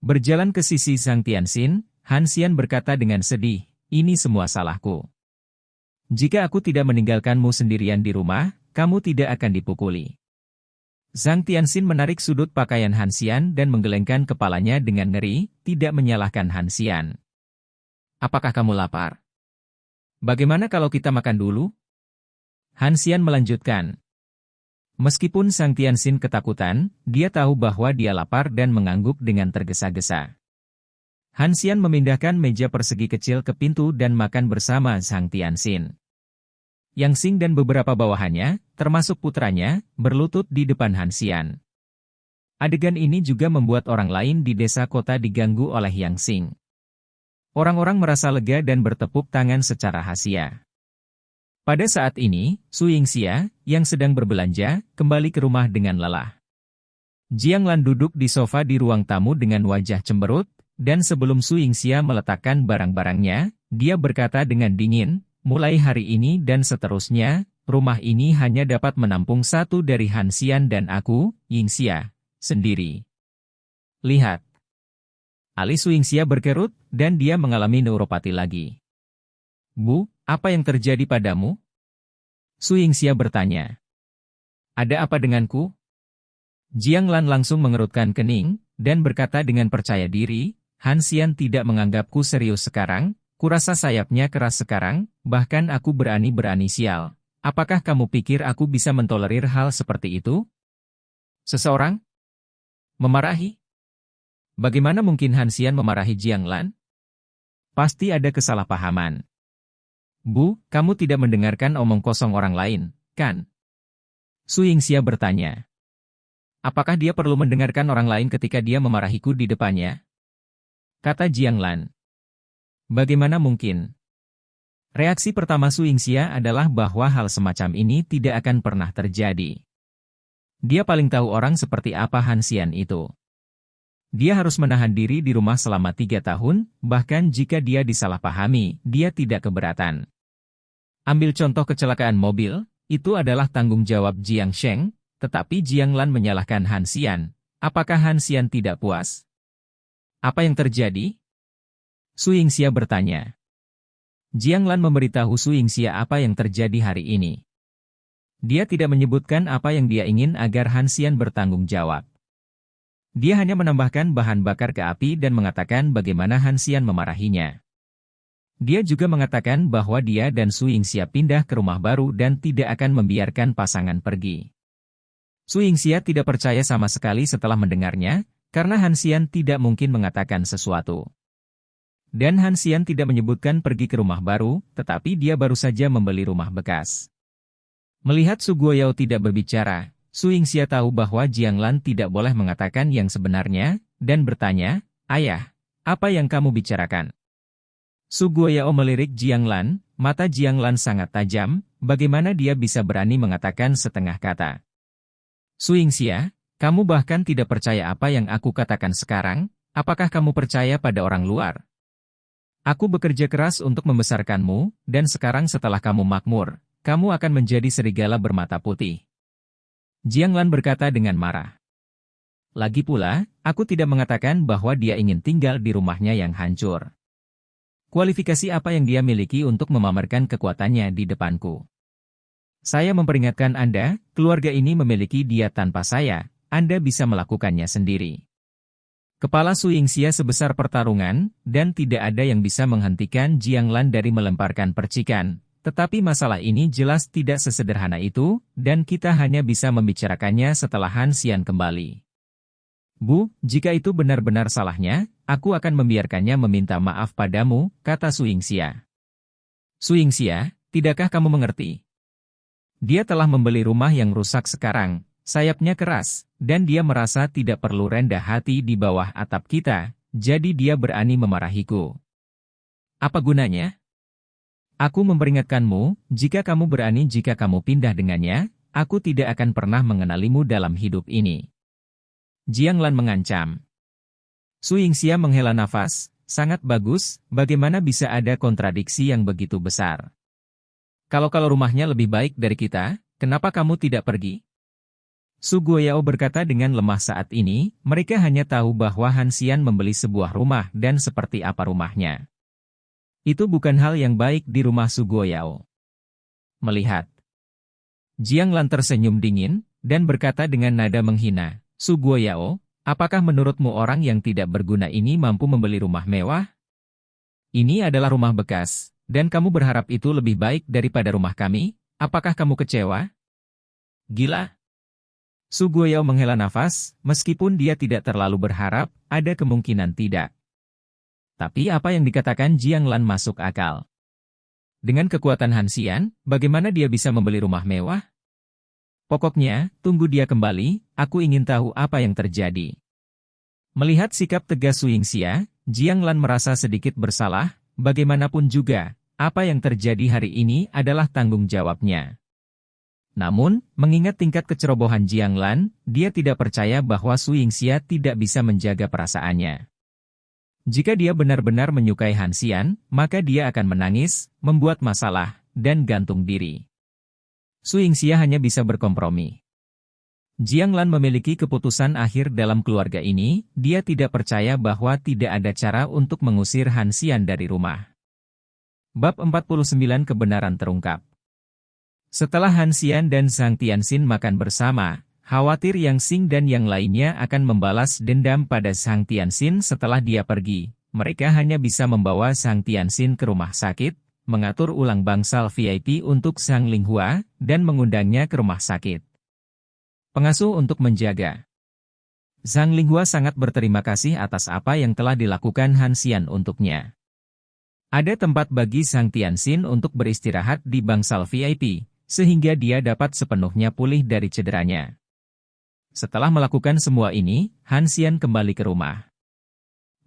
Berjalan ke sisi Zhang Tianxin, Han Xian berkata dengan sedih, "Ini semua salahku. Jika aku tidak meninggalkanmu sendirian di rumah, kamu tidak akan dipukuli." Zhang Tianxin menarik sudut pakaian Han Xian dan menggelengkan kepalanya dengan ngeri, tidak menyalahkan Han Xian. "Apakah kamu lapar? Bagaimana kalau kita makan dulu?" Han Xian melanjutkan. Meskipun Zhang Tianxin ketakutan, dia tahu bahwa dia lapar dan mengangguk dengan tergesa-gesa. Han Xian memindahkan meja persegi kecil ke pintu dan makan bersama Zhang Tianxin. Yang Xing dan beberapa bawahannya, termasuk putranya, berlutut di depan Han Xian. Adegan ini juga membuat orang lain di desa kota diganggu oleh Yang Xing. Orang-orang merasa lega dan bertepuk tangan secara hasia. Pada saat ini, Su Yingxia, yang sedang berbelanja, kembali ke rumah dengan lelah. Jiang Lan duduk di sofa di ruang tamu dengan wajah cemberut, dan sebelum Su Yingxia meletakkan barang-barangnya, dia berkata dengan dingin, "Mulai hari ini dan seterusnya, rumah ini hanya dapat menampung satu dari Han Xian dan aku, Yingxia, sendiri." Lihat. Alis Su Yingxia berkerut, dan dia mengalami neuropati lagi. "Bu, apa yang terjadi padamu?" Su Yingxia bertanya. "Ada apa denganku?" Jiang Lan langsung mengerutkan kening, dan berkata dengan percaya diri, "Han Xian tidak menganggapku serius sekarang, kurasa sayapnya keras sekarang, bahkan aku berani-berani sial. Apakah kamu pikir aku bisa mentolerir hal seperti itu? Seseorang memarahi? Bagaimana mungkin Han Xian memarahi Jiang Lan? Pasti ada kesalahpahaman." "Bu, kamu tidak mendengarkan omong kosong orang lain, kan?" Su Yingxia bertanya. "Apakah dia perlu mendengarkan orang lain ketika dia memarahiku di depannya?" Kata Jiang Lan. "Bagaimana mungkin?" Reaksi pertama Su Yingxia adalah bahwa hal semacam ini tidak akan pernah terjadi. Dia paling tahu orang seperti apa Han Xian itu. Dia harus menahan diri di rumah selama 3 tahun, bahkan jika dia disalahpahami, dia tidak keberatan. Ambil contoh kecelakaan mobil, itu adalah tanggung jawab Jiang Sheng, tetapi Jiang Lan menyalahkan Han Xian. Apakah Han Xian tidak puas? Apa yang terjadi? Su Yingxia bertanya. Jiang Lan memberitahu Su Yingxia apa yang terjadi hari ini. Dia tidak menyebutkan apa yang dia ingin agar Han Xian bertanggung jawab. Dia hanya menambahkan bahan bakar ke api dan mengatakan bagaimana Han Xian memarahinya. Dia juga mengatakan bahwa dia dan Su Yingxia pindah ke rumah baru dan tidak akan membiarkan pasangan pergi. Su Yingxia tidak percaya sama sekali setelah mendengarnya, karena Han Xian tidak mungkin mengatakan sesuatu. Dan Han Xian tidak menyebutkan pergi ke rumah baru, tetapi dia baru saja membeli rumah bekas. Melihat Su Guoyao tidak berbicara, Su Yingxia tahu bahwa Jianglan tidak boleh mengatakan yang sebenarnya, dan bertanya, "Ayah, apa yang kamu bicarakan?" Su Guoyao melirik Jianglan, mata Jianglan sangat tajam, bagaimana dia bisa berani mengatakan setengah kata. Su Yingxia, kamu bahkan tidak percaya apa yang aku katakan sekarang, apakah kamu percaya pada orang luar? Aku bekerja keras untuk membesarkanmu, dan sekarang setelah kamu makmur, kamu akan menjadi serigala bermata putih. Jianglan berkata dengan marah. Lagi pula, aku tidak mengatakan bahwa dia ingin tinggal di rumahnya yang hancur. Kualifikasi apa yang dia miliki untuk memamerkan kekuatannya di depanku? Saya memperingatkan Anda, keluarga ini memiliki dia tanpa saya, Anda bisa melakukannya sendiri. Kepala Su Yingxia sebesar pertarungan, dan tidak ada yang bisa menghentikan Jianglan dari melemparkan percikan. Tetapi masalah ini jelas tidak sesederhana itu, dan kita hanya bisa membicarakannya setelah Han Xian kembali. Bu, jika itu benar-benar salahnya, aku akan membiarkannya meminta maaf padamu, kata Su Yingxia. Su Yingxia, tidakkah kamu mengerti? Dia telah membeli rumah yang rusak sekarang, sayapnya keras, dan dia merasa tidak perlu rendah hati di bawah atap kita, jadi dia berani memarahiku. Apa gunanya? Aku memperingatkanmu, jika kamu pindah dengannya, aku tidak akan pernah mengenalimu dalam hidup ini. Jianglan mengancam. Su Yingxia menghela nafas, sangat bagus, bagaimana bisa ada kontradiksi yang begitu besar? Kalau rumahnya lebih baik dari kita, kenapa kamu tidak pergi? Su Guoyao berkata dengan lemah saat ini, mereka hanya tahu bahwa Han Xian membeli sebuah rumah dan seperti apa rumahnya. Itu bukan hal yang baik di rumah Su Guoyao. Melihat. Jianglan tersenyum dingin, dan berkata dengan nada menghina, Su Guoyao, apakah menurutmu orang yang tidak berguna ini mampu membeli rumah mewah? Ini adalah rumah bekas. Dan kamu berharap itu lebih baik daripada rumah kami? Apakah kamu kecewa? Gila. Su Guoyao menghela nafas, meskipun dia tidak terlalu berharap, ada kemungkinan tidak. Tapi apa yang dikatakan Jianglan masuk akal. Dengan kekuatan Han Xian, bagaimana dia bisa membeli rumah mewah? Pokoknya, tunggu dia kembali, aku ingin tahu apa yang terjadi. Melihat sikap tegas Su Yingxia, Jianglan merasa sedikit bersalah, bagaimanapun juga. Apa yang terjadi hari ini adalah tanggung jawabnya. Namun, mengingat tingkat kecerobohan Jianglan, dia tidak percaya bahwa Su Yingxia tidak bisa menjaga perasaannya. Jika dia benar-benar menyukai Han Xian, maka dia akan menangis, membuat masalah, dan gantung diri. Su Yingxia hanya bisa berkompromi. Jianglan memiliki keputusan akhir dalam keluarga ini, dia tidak percaya bahwa tidak ada cara untuk mengusir Han Xian dari rumah. Bab 49 Kebenaran terungkap. Setelah Han Xian dan Zhang Tianxin makan bersama, khawatir Yang Xing dan yang lainnya akan membalas dendam pada Zhang Tianxin setelah dia pergi. Mereka hanya bisa membawa Zhang Tianxin ke rumah sakit, mengatur ulang bangsal VIP untuk Zhang Linghua, dan mengundangnya ke rumah sakit. Pengasuh untuk menjaga. Zhang Linghua sangat berterima kasih atas apa yang telah dilakukan Han Xian untuknya. Ada tempat bagi Zhang Tianxin untuk beristirahat di bangsal VIP, sehingga dia dapat sepenuhnya pulih dari cederanya. Setelah melakukan semua ini, Han Xian kembali ke rumah.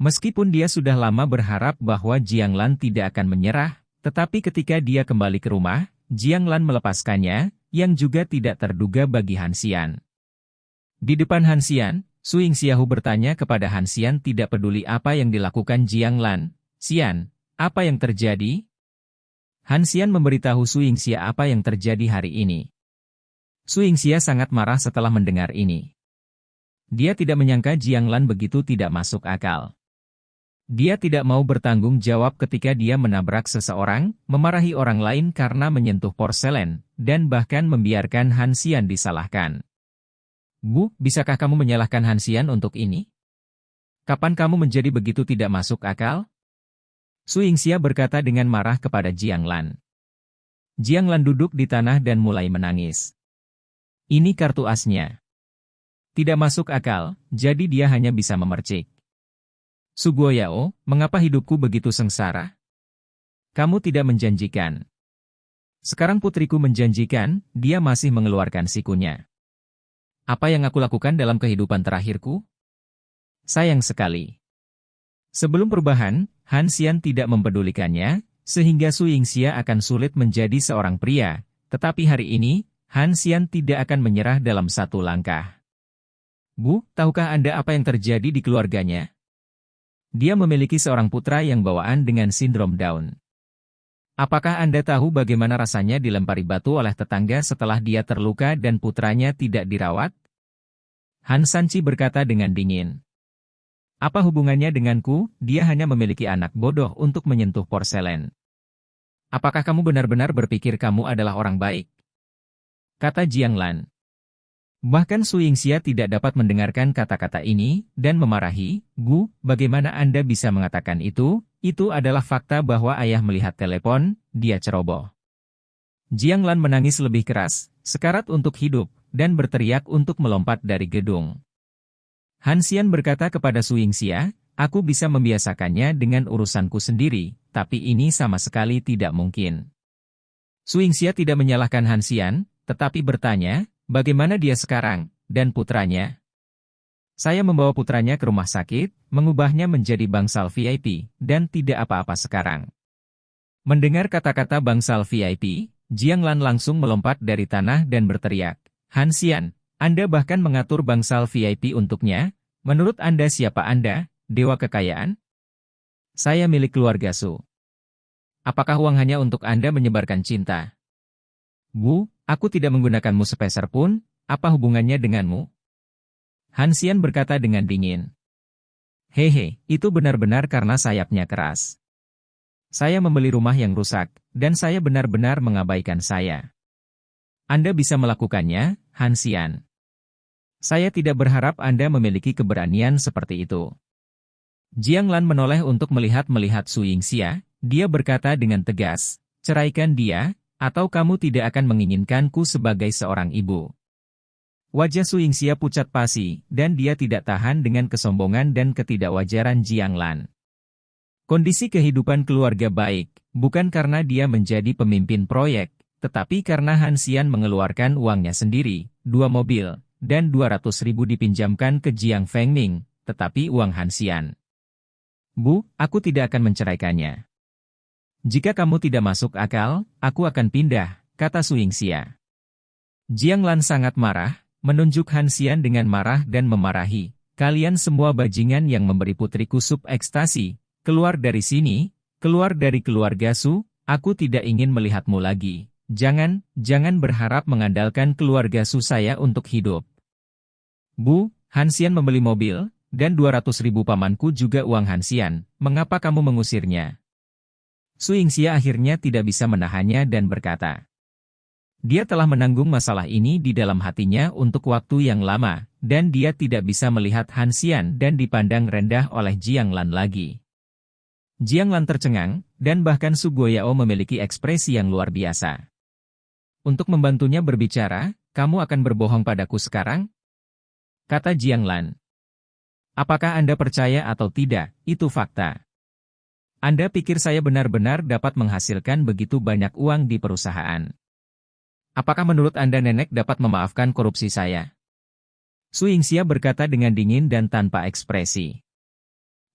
Meskipun dia sudah lama berharap bahwa Jianglan tidak akan menyerah, tetapi ketika dia kembali ke rumah, Jianglan melepaskannya, yang juga tidak terduga bagi Han Xian. Di depan Han Xian, Su Yingxiahu bertanya kepada Han Xian tidak peduli apa yang dilakukan Jianglan. Xian, apa yang terjadi? Han Xian memberitahu Su Yingxia apa yang terjadi hari ini. Su Yingxia sangat marah setelah mendengar ini. Dia tidak menyangka Jianglan begitu tidak masuk akal. Dia tidak mau bertanggung jawab ketika dia menabrak seseorang, memarahi orang lain karena menyentuh porselen, dan bahkan membiarkan Han Xian disalahkan. Bu, bisakah kamu menyalahkan Han Xian untuk ini? Kapan kamu menjadi begitu tidak masuk akal? Su Yingxia berkata dengan marah kepada Jianglan. Jianglan duduk di tanah dan mulai menangis. Ini kartu asnya. Tidak masuk akal, jadi dia hanya bisa memercik. Su Guoyao, mengapa hidupku begitu sengsara? Kamu tidak menjanjikan. Sekarang putriku menjanjikan, dia masih mengeluarkan sikunya. Apa yang aku lakukan dalam kehidupan terakhirku? Sayang sekali. Sebelum perubahan, Han Xian tidak mempedulikannya, sehingga Su Yingxia akan sulit menjadi seorang pria. Tetapi hari ini, Han Xian tidak akan menyerah dalam satu langkah. Bu, tahukah Anda apa yang terjadi di keluarganya? Dia memiliki seorang putra yang bawaan dengan sindrom Down. Apakah Anda tahu bagaimana rasanya dilempari batu oleh tetangga setelah dia terluka dan putranya tidak dirawat? Han Sanchi berkata dengan dingin. Apa hubungannya denganku? Dia hanya memiliki anak bodoh untuk menyentuh porselen. Apakah kamu benar-benar berpikir kamu adalah orang baik? Kata Jiang Lan. Bahkan Su Yingxia tidak dapat mendengarkan kata-kata ini, dan memarahi, Bu, bagaimana Anda bisa mengatakan itu? Itu adalah fakta bahwa ayah melihat telepon, dia ceroboh. Jiang Lan menangis lebih keras, sekarat untuk hidup, dan berteriak untuk melompat dari gedung. Han Xian berkata kepada Su Yingxia, aku bisa membiasakannya dengan urusanku sendiri, tapi ini sama sekali tidak mungkin. Su Yingxia tidak menyalahkan Han Xian, tetapi bertanya, bagaimana dia sekarang, dan putranya? Saya membawa putranya ke rumah sakit, mengubahnya menjadi bangsal VIP, dan tidak apa-apa sekarang. Mendengar kata-kata bangsal VIP, Jiang Lan langsung melompat dari tanah dan berteriak, Han Xian, Anda bahkan mengatur bangsal VIP untuknya? Menurut Anda siapa Anda, dewa kekayaan? Saya milik keluarga Su. Apakah uang hanya untuk Anda menyebarkan cinta? Bu, aku tidak menggunakanmu sepeser pun, apa hubungannya denganmu? Han Xian berkata dengan dingin. Hehe, itu benar-benar karena sayapnya keras. Saya membeli rumah yang rusak, dan saya benar-benar mengabaikan saya. Anda bisa melakukannya, Han Xian. Saya tidak berharap Anda memiliki keberanian seperti itu. Jiang Lan menoleh untuk melihat Su Yingxia, dia berkata dengan tegas, ceraikan dia, atau kamu tidak akan menginginkanku sebagai seorang ibu. Wajah Su Yingxia pucat pasi, dan dia tidak tahan dengan kesombongan dan ketidakwajaran Jiang Lan. Kondisi kehidupan keluarga baik, bukan karena dia menjadi pemimpin proyek, tetapi karena Han Xian mengeluarkan uangnya sendiri, 2 mobil, dan 200.000 dipinjamkan ke Jiang Fengming, tetapi uang Han Xian. Bu, aku tidak akan menceraikannya. Jika kamu tidak masuk akal, aku akan pindah, kata Su Yingxia. Jiang Lan sangat marah, menunjuk Han Xian dengan marah dan memarahi. Kalian semua bajingan yang memberi putriku sup ekstasi, keluar dari sini, keluar dari keluarga Su, aku tidak ingin melihatmu lagi. Jangan berharap mengandalkan keluarga Su saya untuk hidup. Bu, Han Xian membeli mobil, dan 200.000 pamanku juga uang Han Xian, mengapa kamu mengusirnya? Su Yingxia akhirnya tidak bisa menahannya dan berkata. Dia telah menanggung masalah ini di dalam hatinya untuk waktu yang lama, dan dia tidak bisa melihat Han Xian dan dipandang rendah oleh Jiang Lan lagi. Jiang Lan tercengang, dan bahkan Su Guoyao memiliki ekspresi yang luar biasa. Untuk membantunya berbicara, kamu akan berbohong padaku sekarang? Kata Jiang Lan. Apakah Anda percaya atau tidak, itu fakta. Anda pikir saya benar-benar dapat menghasilkan begitu banyak uang di perusahaan? Apakah menurut Anda nenek dapat memaafkan korupsi saya? Su Yingxia berkata dengan dingin dan tanpa ekspresi.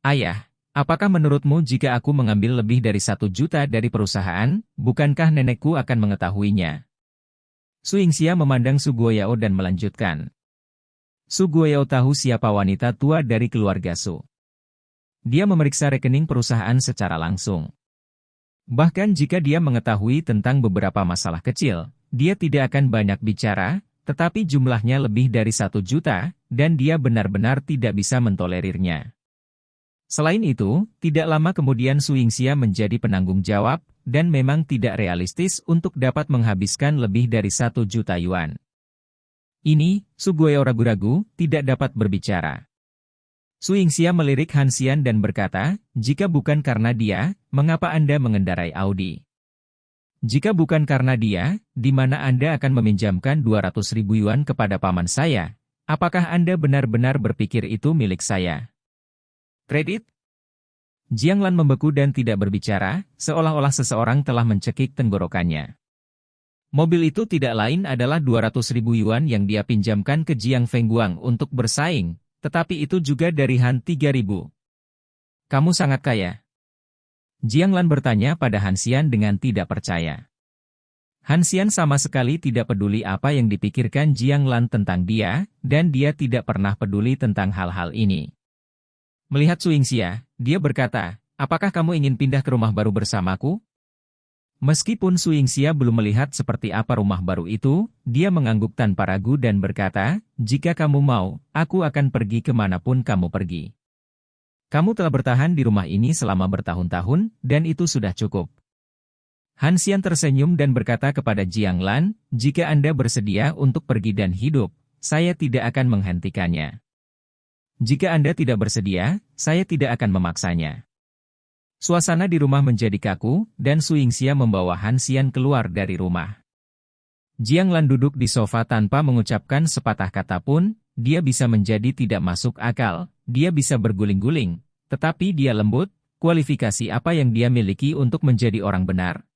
Ayah, apakah menurutmu jika aku mengambil lebih dari 1 juta dari perusahaan, bukankah nenekku akan mengetahuinya? Su Yingxia memandang Su Guoyao dan melanjutkan. Su Guoyao tahu siapa wanita tua dari keluarga Su. Dia memeriksa rekening perusahaan secara langsung. Bahkan jika dia mengetahui tentang beberapa masalah kecil, dia tidak akan banyak bicara, tetapi jumlahnya lebih dari 1 juta, dan dia benar-benar tidak bisa mentolerirnya. Selain itu, tidak lama kemudian Su Yingxia menjadi penanggung jawab, dan memang tidak realistis untuk dapat menghabiskan lebih dari 1 juta yuan. Ini, Su Guoyao ragu-ragu, tidak dapat berbicara. Su Yingxia melirik Han Xian dan berkata, jika bukan karena dia, mengapa Anda mengendarai Audi? Jika bukan karena dia, di mana Anda akan meminjamkan 200.000 yuan kepada paman saya? Apakah Anda benar-benar berpikir itu milik saya? Kredit? Jiang Lan membeku dan tidak berbicara, seolah-olah seseorang telah mencekik tenggorokannya. Mobil itu tidak lain adalah 200.000 yuan yang dia pinjamkan ke Jiang Fengguang untuk bersaing, tetapi itu juga dari Han 3.000. Kamu sangat kaya. Jiang Lan bertanya pada Han Xian dengan tidak percaya. Han Xian sama sekali tidak peduli apa yang dipikirkan Jiang Lan tentang dia, dan dia tidak pernah peduli tentang hal-hal ini. Melihat Su Yingxia, dia berkata, apakah kamu ingin pindah ke rumah baru bersamaku? Meskipun Su Yingxia belum melihat seperti apa rumah baru itu, dia mengangguk tanpa ragu dan berkata, jika kamu mau, aku akan pergi kemanapun kamu pergi. Kamu telah bertahan di rumah ini selama bertahun-tahun, dan itu sudah cukup. Han Xian tersenyum dan berkata kepada Jiang Lan, jika Anda bersedia untuk pergi dan hidup, saya tidak akan menghentikannya. Jika Anda tidak bersedia, saya tidak akan memaksanya. Suasana di rumah menjadi kaku, dan Su Yingxia membawa Han Xian keluar dari rumah. Jiang Lan duduk di sofa tanpa mengucapkan sepatah kata pun, dia bisa menjadi tidak masuk akal, dia bisa berguling-guling, tetapi dia lembut, kualifikasi apa yang dia miliki untuk menjadi orang benar.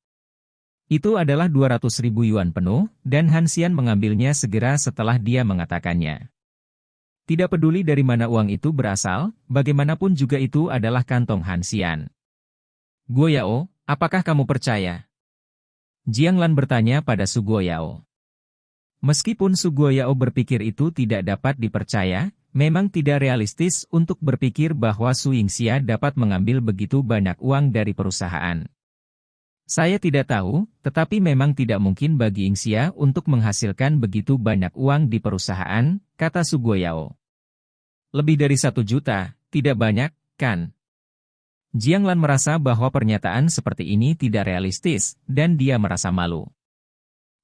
Itu adalah 200.000 yuan penuh, dan Han Xian mengambilnya segera setelah dia mengatakannya. Tidak peduli dari mana uang itu berasal, bagaimanapun juga itu adalah kantong Han Xian. Guo Yao, apakah kamu percaya? Jiang Lan bertanya pada Su Guo Yao. Meskipun Su Guo Yao berpikir itu tidak dapat dipercaya, memang tidak realistis untuk berpikir bahwa Su Yingxia dapat mengambil begitu banyak uang dari perusahaan. Saya tidak tahu, tetapi memang tidak mungkin bagi Yingxia untuk menghasilkan begitu banyak uang di perusahaan, kata Su Guo Yao. Lebih dari 1 juta, tidak banyak, kan? Jiang Lan merasa bahwa pernyataan seperti ini tidak realistis, dan dia merasa malu.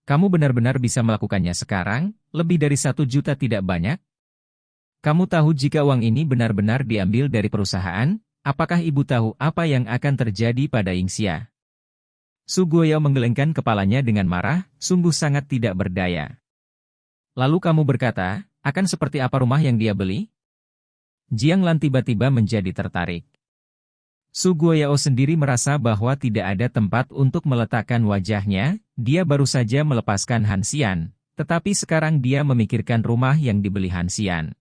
Kamu benar-benar bisa melakukannya sekarang, lebih dari 1 juta tidak banyak? Kamu tahu jika uang ini benar-benar diambil dari perusahaan, apakah ibu tahu apa yang akan terjadi pada Yingxia? Su Guoyao menggelengkan kepalanya dengan marah, sungguh sangat tidak berdaya. Lalu kamu berkata, akan seperti apa rumah yang dia beli? Jiang Lan tiba-tiba menjadi tertarik. Su Guoyao sendiri merasa bahwa tidak ada tempat untuk meletakkan wajahnya, dia baru saja melepaskan Han Xian, tetapi sekarang dia memikirkan rumah yang dibeli Han Xian.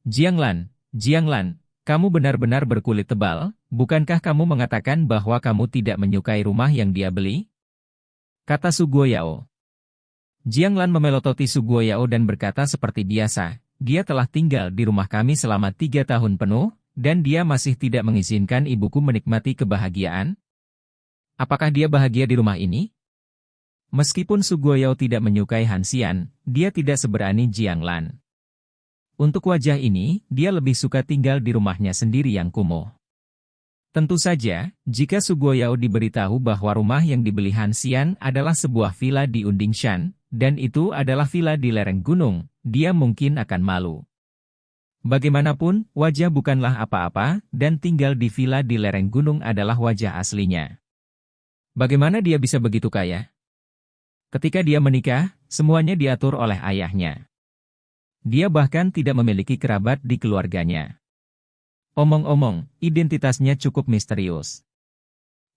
Jiang Lan, kamu benar-benar berkulit tebal, bukankah kamu mengatakan bahwa kamu tidak menyukai rumah yang dia beli? Kata Su Guoyao. Jiang Lan memelototi Su Guoyao dan berkata seperti biasa, dia telah tinggal di rumah kami selama 3 tahun penuh, dan dia masih tidak mengizinkan ibuku menikmati kebahagiaan? Apakah dia bahagia di rumah ini? Meskipun Su Guoyao tidak menyukai Han Xian, dia tidak seberani Jiang Lan. Untuk wajah ini, dia lebih suka tinggal di rumahnya sendiri yang kumuh. Tentu saja, jika Su Guoyao diberitahu bahwa rumah yang dibeli Han Xian adalah sebuah villa di Undingshan, dan itu adalah villa di lereng gunung, dia mungkin akan malu. Bagaimanapun, wajah bukanlah apa-apa, dan tinggal di villa di lereng gunung adalah wajah aslinya. Bagaimana dia bisa begitu kaya? Ketika dia menikah, semuanya diatur oleh ayahnya. Dia bahkan tidak memiliki kerabat di keluarganya. Omong-omong, identitasnya cukup misterius.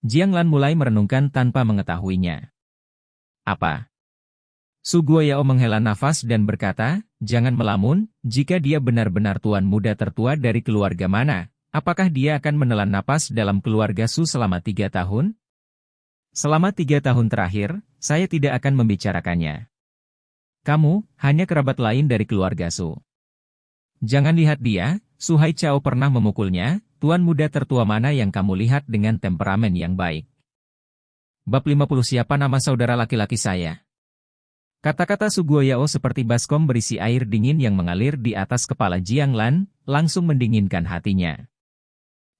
Jiang Lan mulai merenungkan tanpa mengetahuinya. Apa? Su Guoyao menghela nafas dan berkata, jangan melamun, jika dia benar-benar tuan muda tertua dari keluarga mana, apakah dia akan menelan napas dalam keluarga Su selama 3 tahun? Selama 3 tahun terakhir, saya tidak akan membicarakannya. Kamu, hanya kerabat lain dari keluarga Su. Jangan lihat dia, Su Haichao pernah memukulnya, tuan muda tertua mana yang kamu lihat dengan temperamen yang baik. Bab 50 Siapa nama saudara laki-laki saya? Kata-kata Su Guoyao seperti baskom berisi air dingin yang mengalir di atas kepala Jiang Lan, langsung mendinginkan hatinya.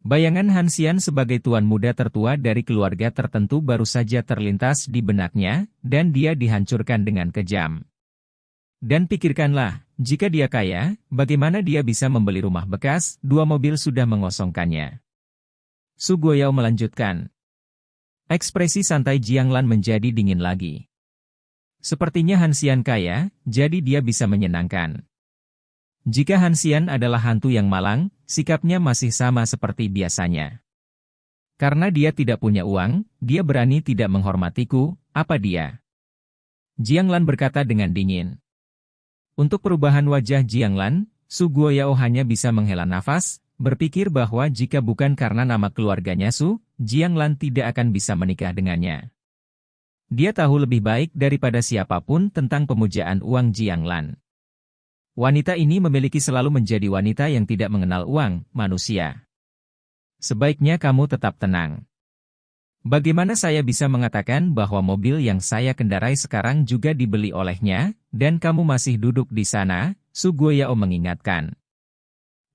Bayangan Han Xian sebagai tuan muda tertua dari keluarga tertentu baru saja terlintas di benaknya, dan dia dihancurkan dengan kejam. Dan pikirkanlah, jika dia kaya, bagaimana dia bisa membeli rumah bekas, 2 mobil sudah mengosongkannya. Su Guoyao melanjutkan. Ekspresi santai Jiang Lan menjadi dingin lagi. Sepertinya Han Xian kaya, jadi dia bisa menyenangkan. Jika Han Xian adalah hantu yang malang, sikapnya masih sama seperti biasanya. Karena dia tidak punya uang, dia berani tidak menghormatiku, apa dia? Jiang Lan berkata dengan dingin. Untuk perubahan wajah Jiang Lan, Su Guoyao hanya bisa menghela nafas, berpikir bahwa jika bukan karena nama keluarganya Su, Jiang Lan tidak akan bisa menikah dengannya. Dia tahu lebih baik daripada siapapun tentang pemujaan uang Jiang Lan. Wanita ini memiliki selalu menjadi wanita yang tidak mengenal uang, manusia. Sebaiknya kamu tetap tenang. Bagaimana saya bisa mengatakan bahwa mobil yang saya kendarai sekarang juga dibeli olehnya, dan kamu masih duduk di sana? Su Guoyao mengingatkan.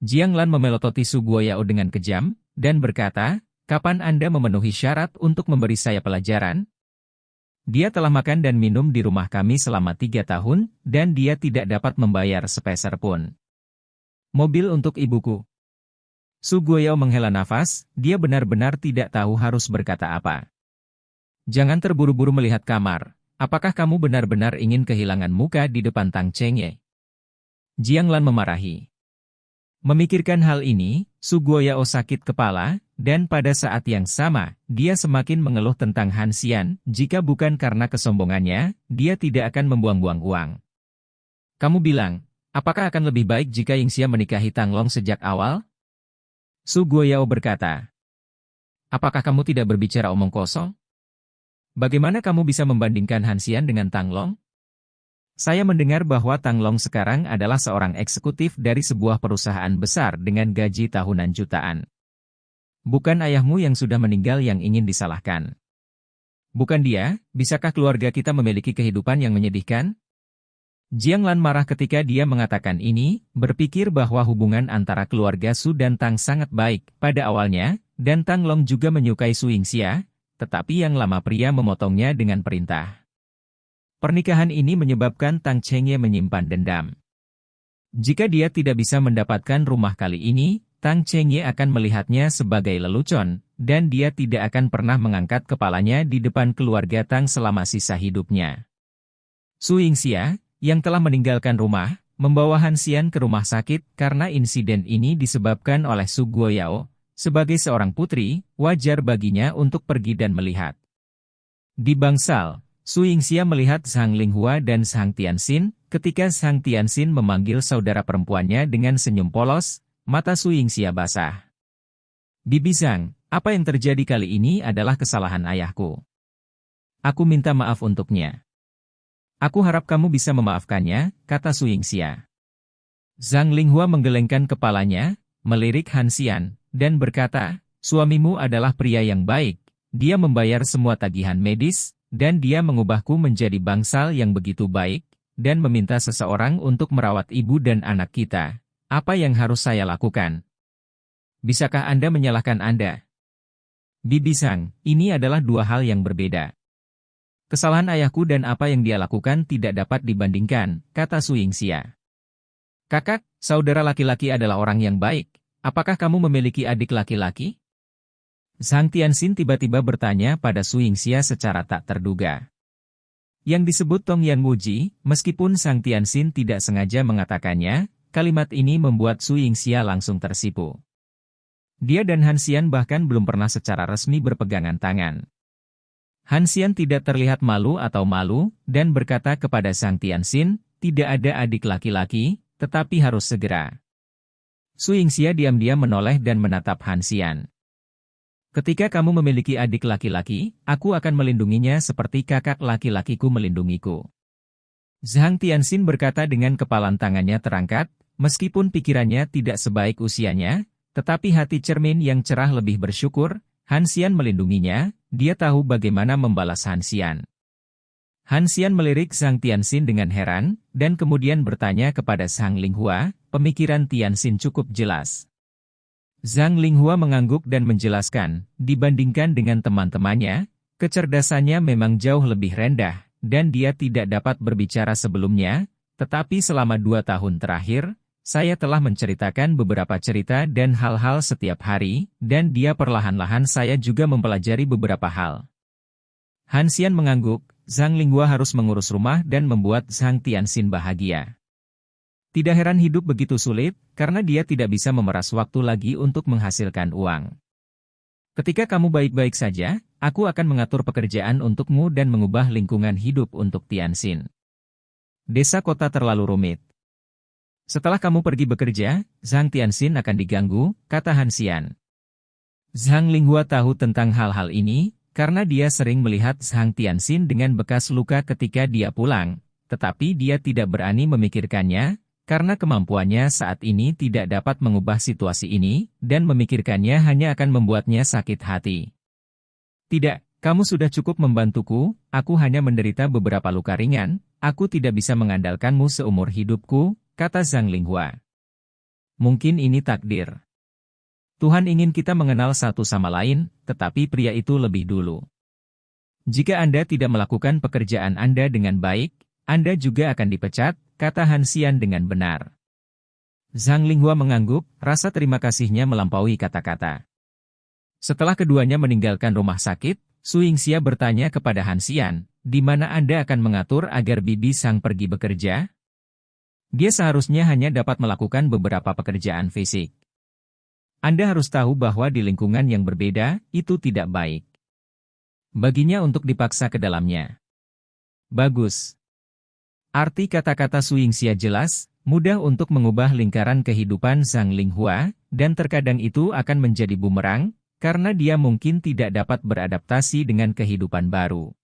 Jiang Lan memelototi Su Guoyao dengan kejam, dan berkata, kapan Anda memenuhi syarat untuk memberi saya pelajaran? Dia telah makan dan minum di rumah kami selama 3 tahun, dan dia tidak dapat membayar sepeser pun. Mobil untuk ibuku. Su Guoyao menghela nafas, dia benar-benar tidak tahu harus berkata apa. Jangan terburu-buru melihat kamar, apakah kamu benar-benar ingin kehilangan muka di depan Tang Chengye? Jiang Lan memarahi. Memikirkan hal ini, Su Guoyao sakit kepala, dan pada saat yang sama, dia semakin mengeluh tentang Han Xian, jika bukan karena kesombongannya, dia tidak akan membuang-buang uang. Kamu bilang, apakah akan lebih baik jika Yingxia menikahi Tang Long sejak awal? Su Guoyao berkata. Apakah kamu tidak berbicara omong kosong? Bagaimana kamu bisa membandingkan Han Xian dengan Tang Long? Saya mendengar bahwa Tang Long sekarang adalah seorang eksekutif dari sebuah perusahaan besar dengan gaji tahunan jutaan. Bukan ayahmu yang sudah meninggal yang ingin disalahkan. Bukan dia, bisakah keluarga kita memiliki kehidupan yang menyedihkan? Jiang Lan marah ketika dia mengatakan ini, berpikir bahwa hubungan antara keluarga Su dan Tang sangat baik pada awalnya, dan Tang Long juga menyukai Su Yingxia, tetapi yang lama pria memotongnya dengan perintah. Pernikahan ini menyebabkan Tang Chengye menyimpan dendam. Jika dia tidak bisa mendapatkan rumah kali ini, Tang Chengye akan melihatnya sebagai lelucon, dan dia tidak akan pernah mengangkat kepalanya di depan keluarga Tang selama sisa hidupnya. Su Yingxia, yang telah meninggalkan rumah, membawa Han Xian ke rumah sakit karena insiden ini disebabkan oleh Su Guoyao. Sebagai seorang putri, wajar baginya untuk pergi dan melihat. Di bangsal, Su Yingxia melihat Zhang Linghua dan Zhang Tianxin, ketika Zhang Tianxin memanggil saudara perempuannya dengan senyum polos, mata Su Yingxia basah. Bibi Zhang, apa yang terjadi kali ini adalah kesalahan ayahku. Aku minta maaf untuknya. Aku harap kamu bisa memaafkannya, kata Su Yingxia. Zhang Linghua menggelengkan kepalanya, melirik Han Xian, dan berkata, suamimu adalah pria yang baik, dia membayar semua tagihan medis, dan dia mengubahku menjadi bangsal yang begitu baik, dan meminta seseorang untuk merawat ibu dan anak kita. Apa yang harus saya lakukan? Bisakah Anda menyalahkan Anda? Bibi Zhang, ini adalah dua hal yang berbeda. Kesalahan ayahku dan apa yang dia lakukan tidak dapat dibandingkan, kata Su Yingxia. Kakak, saudara laki-laki adalah orang yang baik. Apakah kamu memiliki adik laki-laki? Zhang Tianxin tiba-tiba bertanya pada Su Yingxia secara tak terduga. Yang disebut Tong Yan Wuji, meskipun Zhang Tianxin tidak sengaja mengatakannya, kalimat ini membuat Su Yingxia langsung tersipu. Dia dan Han Xian bahkan belum pernah secara resmi berpegangan tangan. Han Xian tidak terlihat malu atau malu, dan berkata kepada Zhang Tianxin, tidak ada adik laki-laki, tetapi harus segera. Su Yingxia diam-diam menoleh dan menatap Han Xian. Ketika kamu memiliki adik laki-laki, aku akan melindunginya seperti kakak laki-lakiku melindungiku. Zhang Tianxin berkata dengan kepalan tangannya terangkat, meskipun pikirannya tidak sebaik usianya, tetapi hati cermin yang cerah lebih bersyukur, Han Xian melindunginya, dia tahu bagaimana membalas Han Xian. Han Xian melirik Zhang Tianxin dengan heran, dan kemudian bertanya kepada Zhang Linghua, pemikiran Tianxin cukup jelas. Zhang Linghua mengangguk dan menjelaskan, dibandingkan dengan teman-temannya, kecerdasannya memang jauh lebih rendah, dan dia tidak dapat berbicara sebelumnya, tetapi selama 2 tahun terakhir, saya telah menceritakan beberapa cerita dan hal-hal setiap hari, dan dia perlahan-lahan saya juga mempelajari beberapa hal. Han Xian mengangguk, Zhang Linghua harus mengurus rumah dan membuat Zhang Tianxin bahagia. Tidak heran hidup begitu sulit, karena dia tidak bisa memeras waktu lagi untuk menghasilkan uang. Ketika kamu baik-baik saja, aku akan mengatur pekerjaan untukmu dan mengubah lingkungan hidup untuk Tianxin. Desa kota terlalu rumit. Setelah kamu pergi bekerja, Zhang Tianxin akan diganggu, kata Han Xian. Zhang Linghua tahu tentang hal-hal ini, karena dia sering melihat Zhang Tianxin dengan bekas luka ketika dia pulang, tetapi dia tidak berani memikirkannya, karena kemampuannya saat ini tidak dapat mengubah situasi ini, dan memikirkannya hanya akan membuatnya sakit hati. Tidak, kamu sudah cukup membantuku, aku hanya menderita beberapa luka ringan, aku tidak bisa mengandalkanmu seumur hidupku, kata Zhang Linghua. Mungkin ini takdir. Tuhan ingin kita mengenal satu sama lain, tetapi pria itu lebih dulu. Jika Anda tidak melakukan pekerjaan Anda dengan baik, Anda juga akan dipecat, kata Han Xian dengan benar. Zhang Linghua mengangguk, rasa terima kasihnya melampaui kata-kata. Setelah keduanya meninggalkan rumah sakit, Su Yingxia bertanya kepada Han Xian, di mana Anda akan mengatur agar Bibi Sang pergi bekerja? Dia seharusnya hanya dapat melakukan beberapa pekerjaan fisik. Anda harus tahu bahwa di lingkungan yang berbeda, itu tidak baik. Baginya untuk dipaksa ke dalamnya. Bagus. Arti kata-kata Su Yingxia jelas, mudah untuk mengubah lingkaran kehidupan Zhang Linghua, dan terkadang itu akan menjadi bumerang, karena dia mungkin tidak dapat beradaptasi dengan kehidupan baru.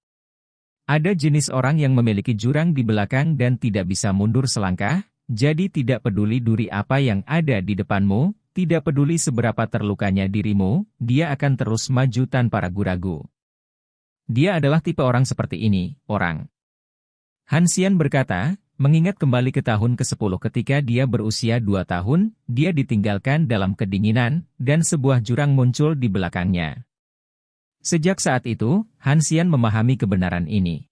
Ada jenis orang yang memiliki jurang di belakang dan tidak bisa mundur selangkah, jadi tidak peduli duri apa yang ada di depanmu, tidak peduli seberapa terlukanya dirimu, dia akan terus maju tanpa ragu-ragu. Dia adalah tipe orang seperti ini, orang. Han Xian berkata, mengingat kembali ke tahun ke-10 ketika dia berusia 2 tahun, dia ditinggalkan dalam kedinginan, dan sebuah jurang muncul di belakangnya. Sejak saat itu, Han Xian memahami kebenaran ini.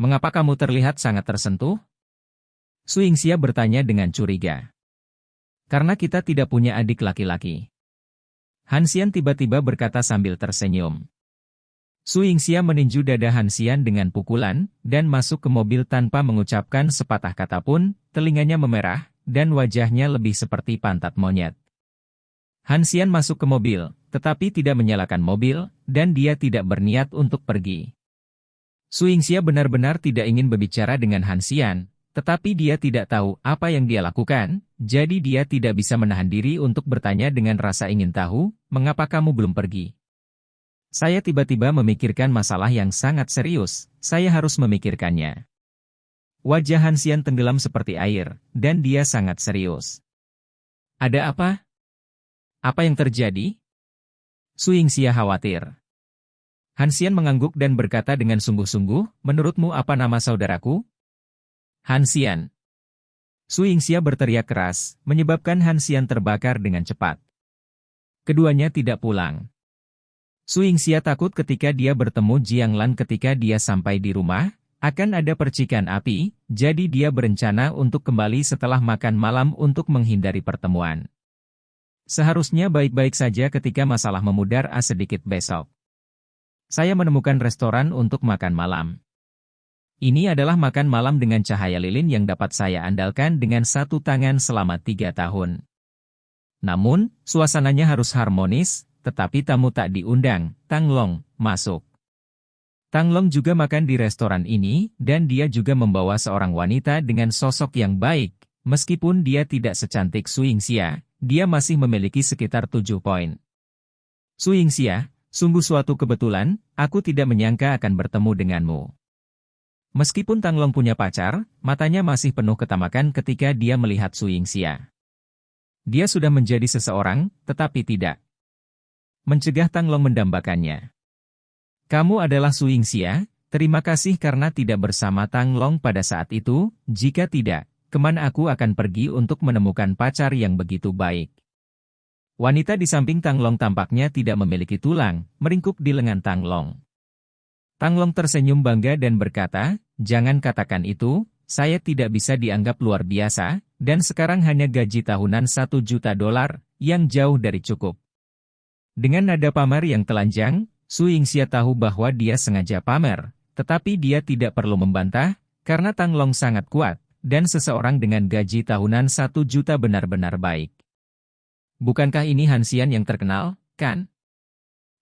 Mengapa kamu terlihat sangat tersentuh? Su Yingxia bertanya dengan curiga. Karena kita tidak punya adik laki-laki. Han Xian tiba-tiba berkata sambil tersenyum. Su Yingxia meninju dada Han Xian dengan pukulan, dan masuk ke mobil tanpa mengucapkan sepatah kata pun, telinganya memerah, dan wajahnya lebih seperti pantat monyet. Han Xian masuk ke mobil, tetapi tidak menyalakan mobil, dan dia tidak berniat untuk pergi. Su Yingxia benar-benar tidak ingin berbicara dengan Han Xian, tetapi dia tidak tahu apa yang dia lakukan, jadi dia tidak bisa menahan diri untuk bertanya dengan rasa ingin tahu, mengapa kamu belum pergi? Saya tiba-tiba memikirkan masalah yang sangat serius, saya harus memikirkannya. Wajah Han Xian tenggelam seperti air, dan dia sangat serius. Ada apa? Apa yang terjadi? Su Yingxia khawatir. Han Xian mengangguk dan berkata dengan sungguh-sungguh, menurutmu apa nama saudaraku? Han Xian. Su Yingxia berteriak keras, menyebabkan Han Xian terbakar dengan cepat. Keduanya tidak pulang. Su Yingxia takut ketika dia bertemu Jiang Lan ketika dia sampai di rumah, akan ada percikan api, jadi dia berencana untuk kembali setelah makan malam untuk menghindari pertemuan. Seharusnya baik-baik saja ketika masalah memudar sedikit besok. Saya menemukan restoran untuk makan malam. Ini adalah makan malam dengan cahaya lilin yang dapat saya andalkan dengan satu tangan selama 3 tahun. Namun, suasananya harus harmonis, tetapi tamu tak diundang. Tang Long, masuk. Tang Long juga makan di restoran ini, dan dia juga membawa seorang wanita dengan sosok yang baik. Meskipun dia tidak secantik Su Yingxia, dia masih memiliki sekitar 7 poin. Su Yingxia, sungguh suatu kebetulan, aku tidak menyangka akan bertemu denganmu. Meskipun Tang Long punya pacar, matanya masih penuh ketamakan ketika dia melihat Su Yingxia. Dia sudah menjadi seseorang, tetapi tidak mencegah Tang Long mendambakannya. Kamu adalah Su Yingxia, terima kasih karena tidak bersama Tang Long pada saat itu, jika tidak, kemana aku akan pergi untuk menemukan pacar yang begitu baik. Wanita di samping Tang Long tampaknya tidak memiliki tulang, meringkuk di lengan Tang Long. Tang Long tersenyum bangga dan berkata, jangan katakan itu, saya tidak bisa dianggap luar biasa, dan sekarang hanya gaji tahunan $1 juta, yang jauh dari cukup. Dengan nada pamer yang telanjang, Su Yingxia tahu bahwa dia sengaja pamer, tetapi dia tidak perlu membantah, karena Tang Long sangat kuat, Dan seseorang dengan gaji tahunan 1 juta benar-benar baik. Bukankah ini Han Xian yang terkenal, kan?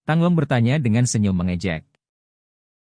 Tang Long bertanya dengan senyum mengejek.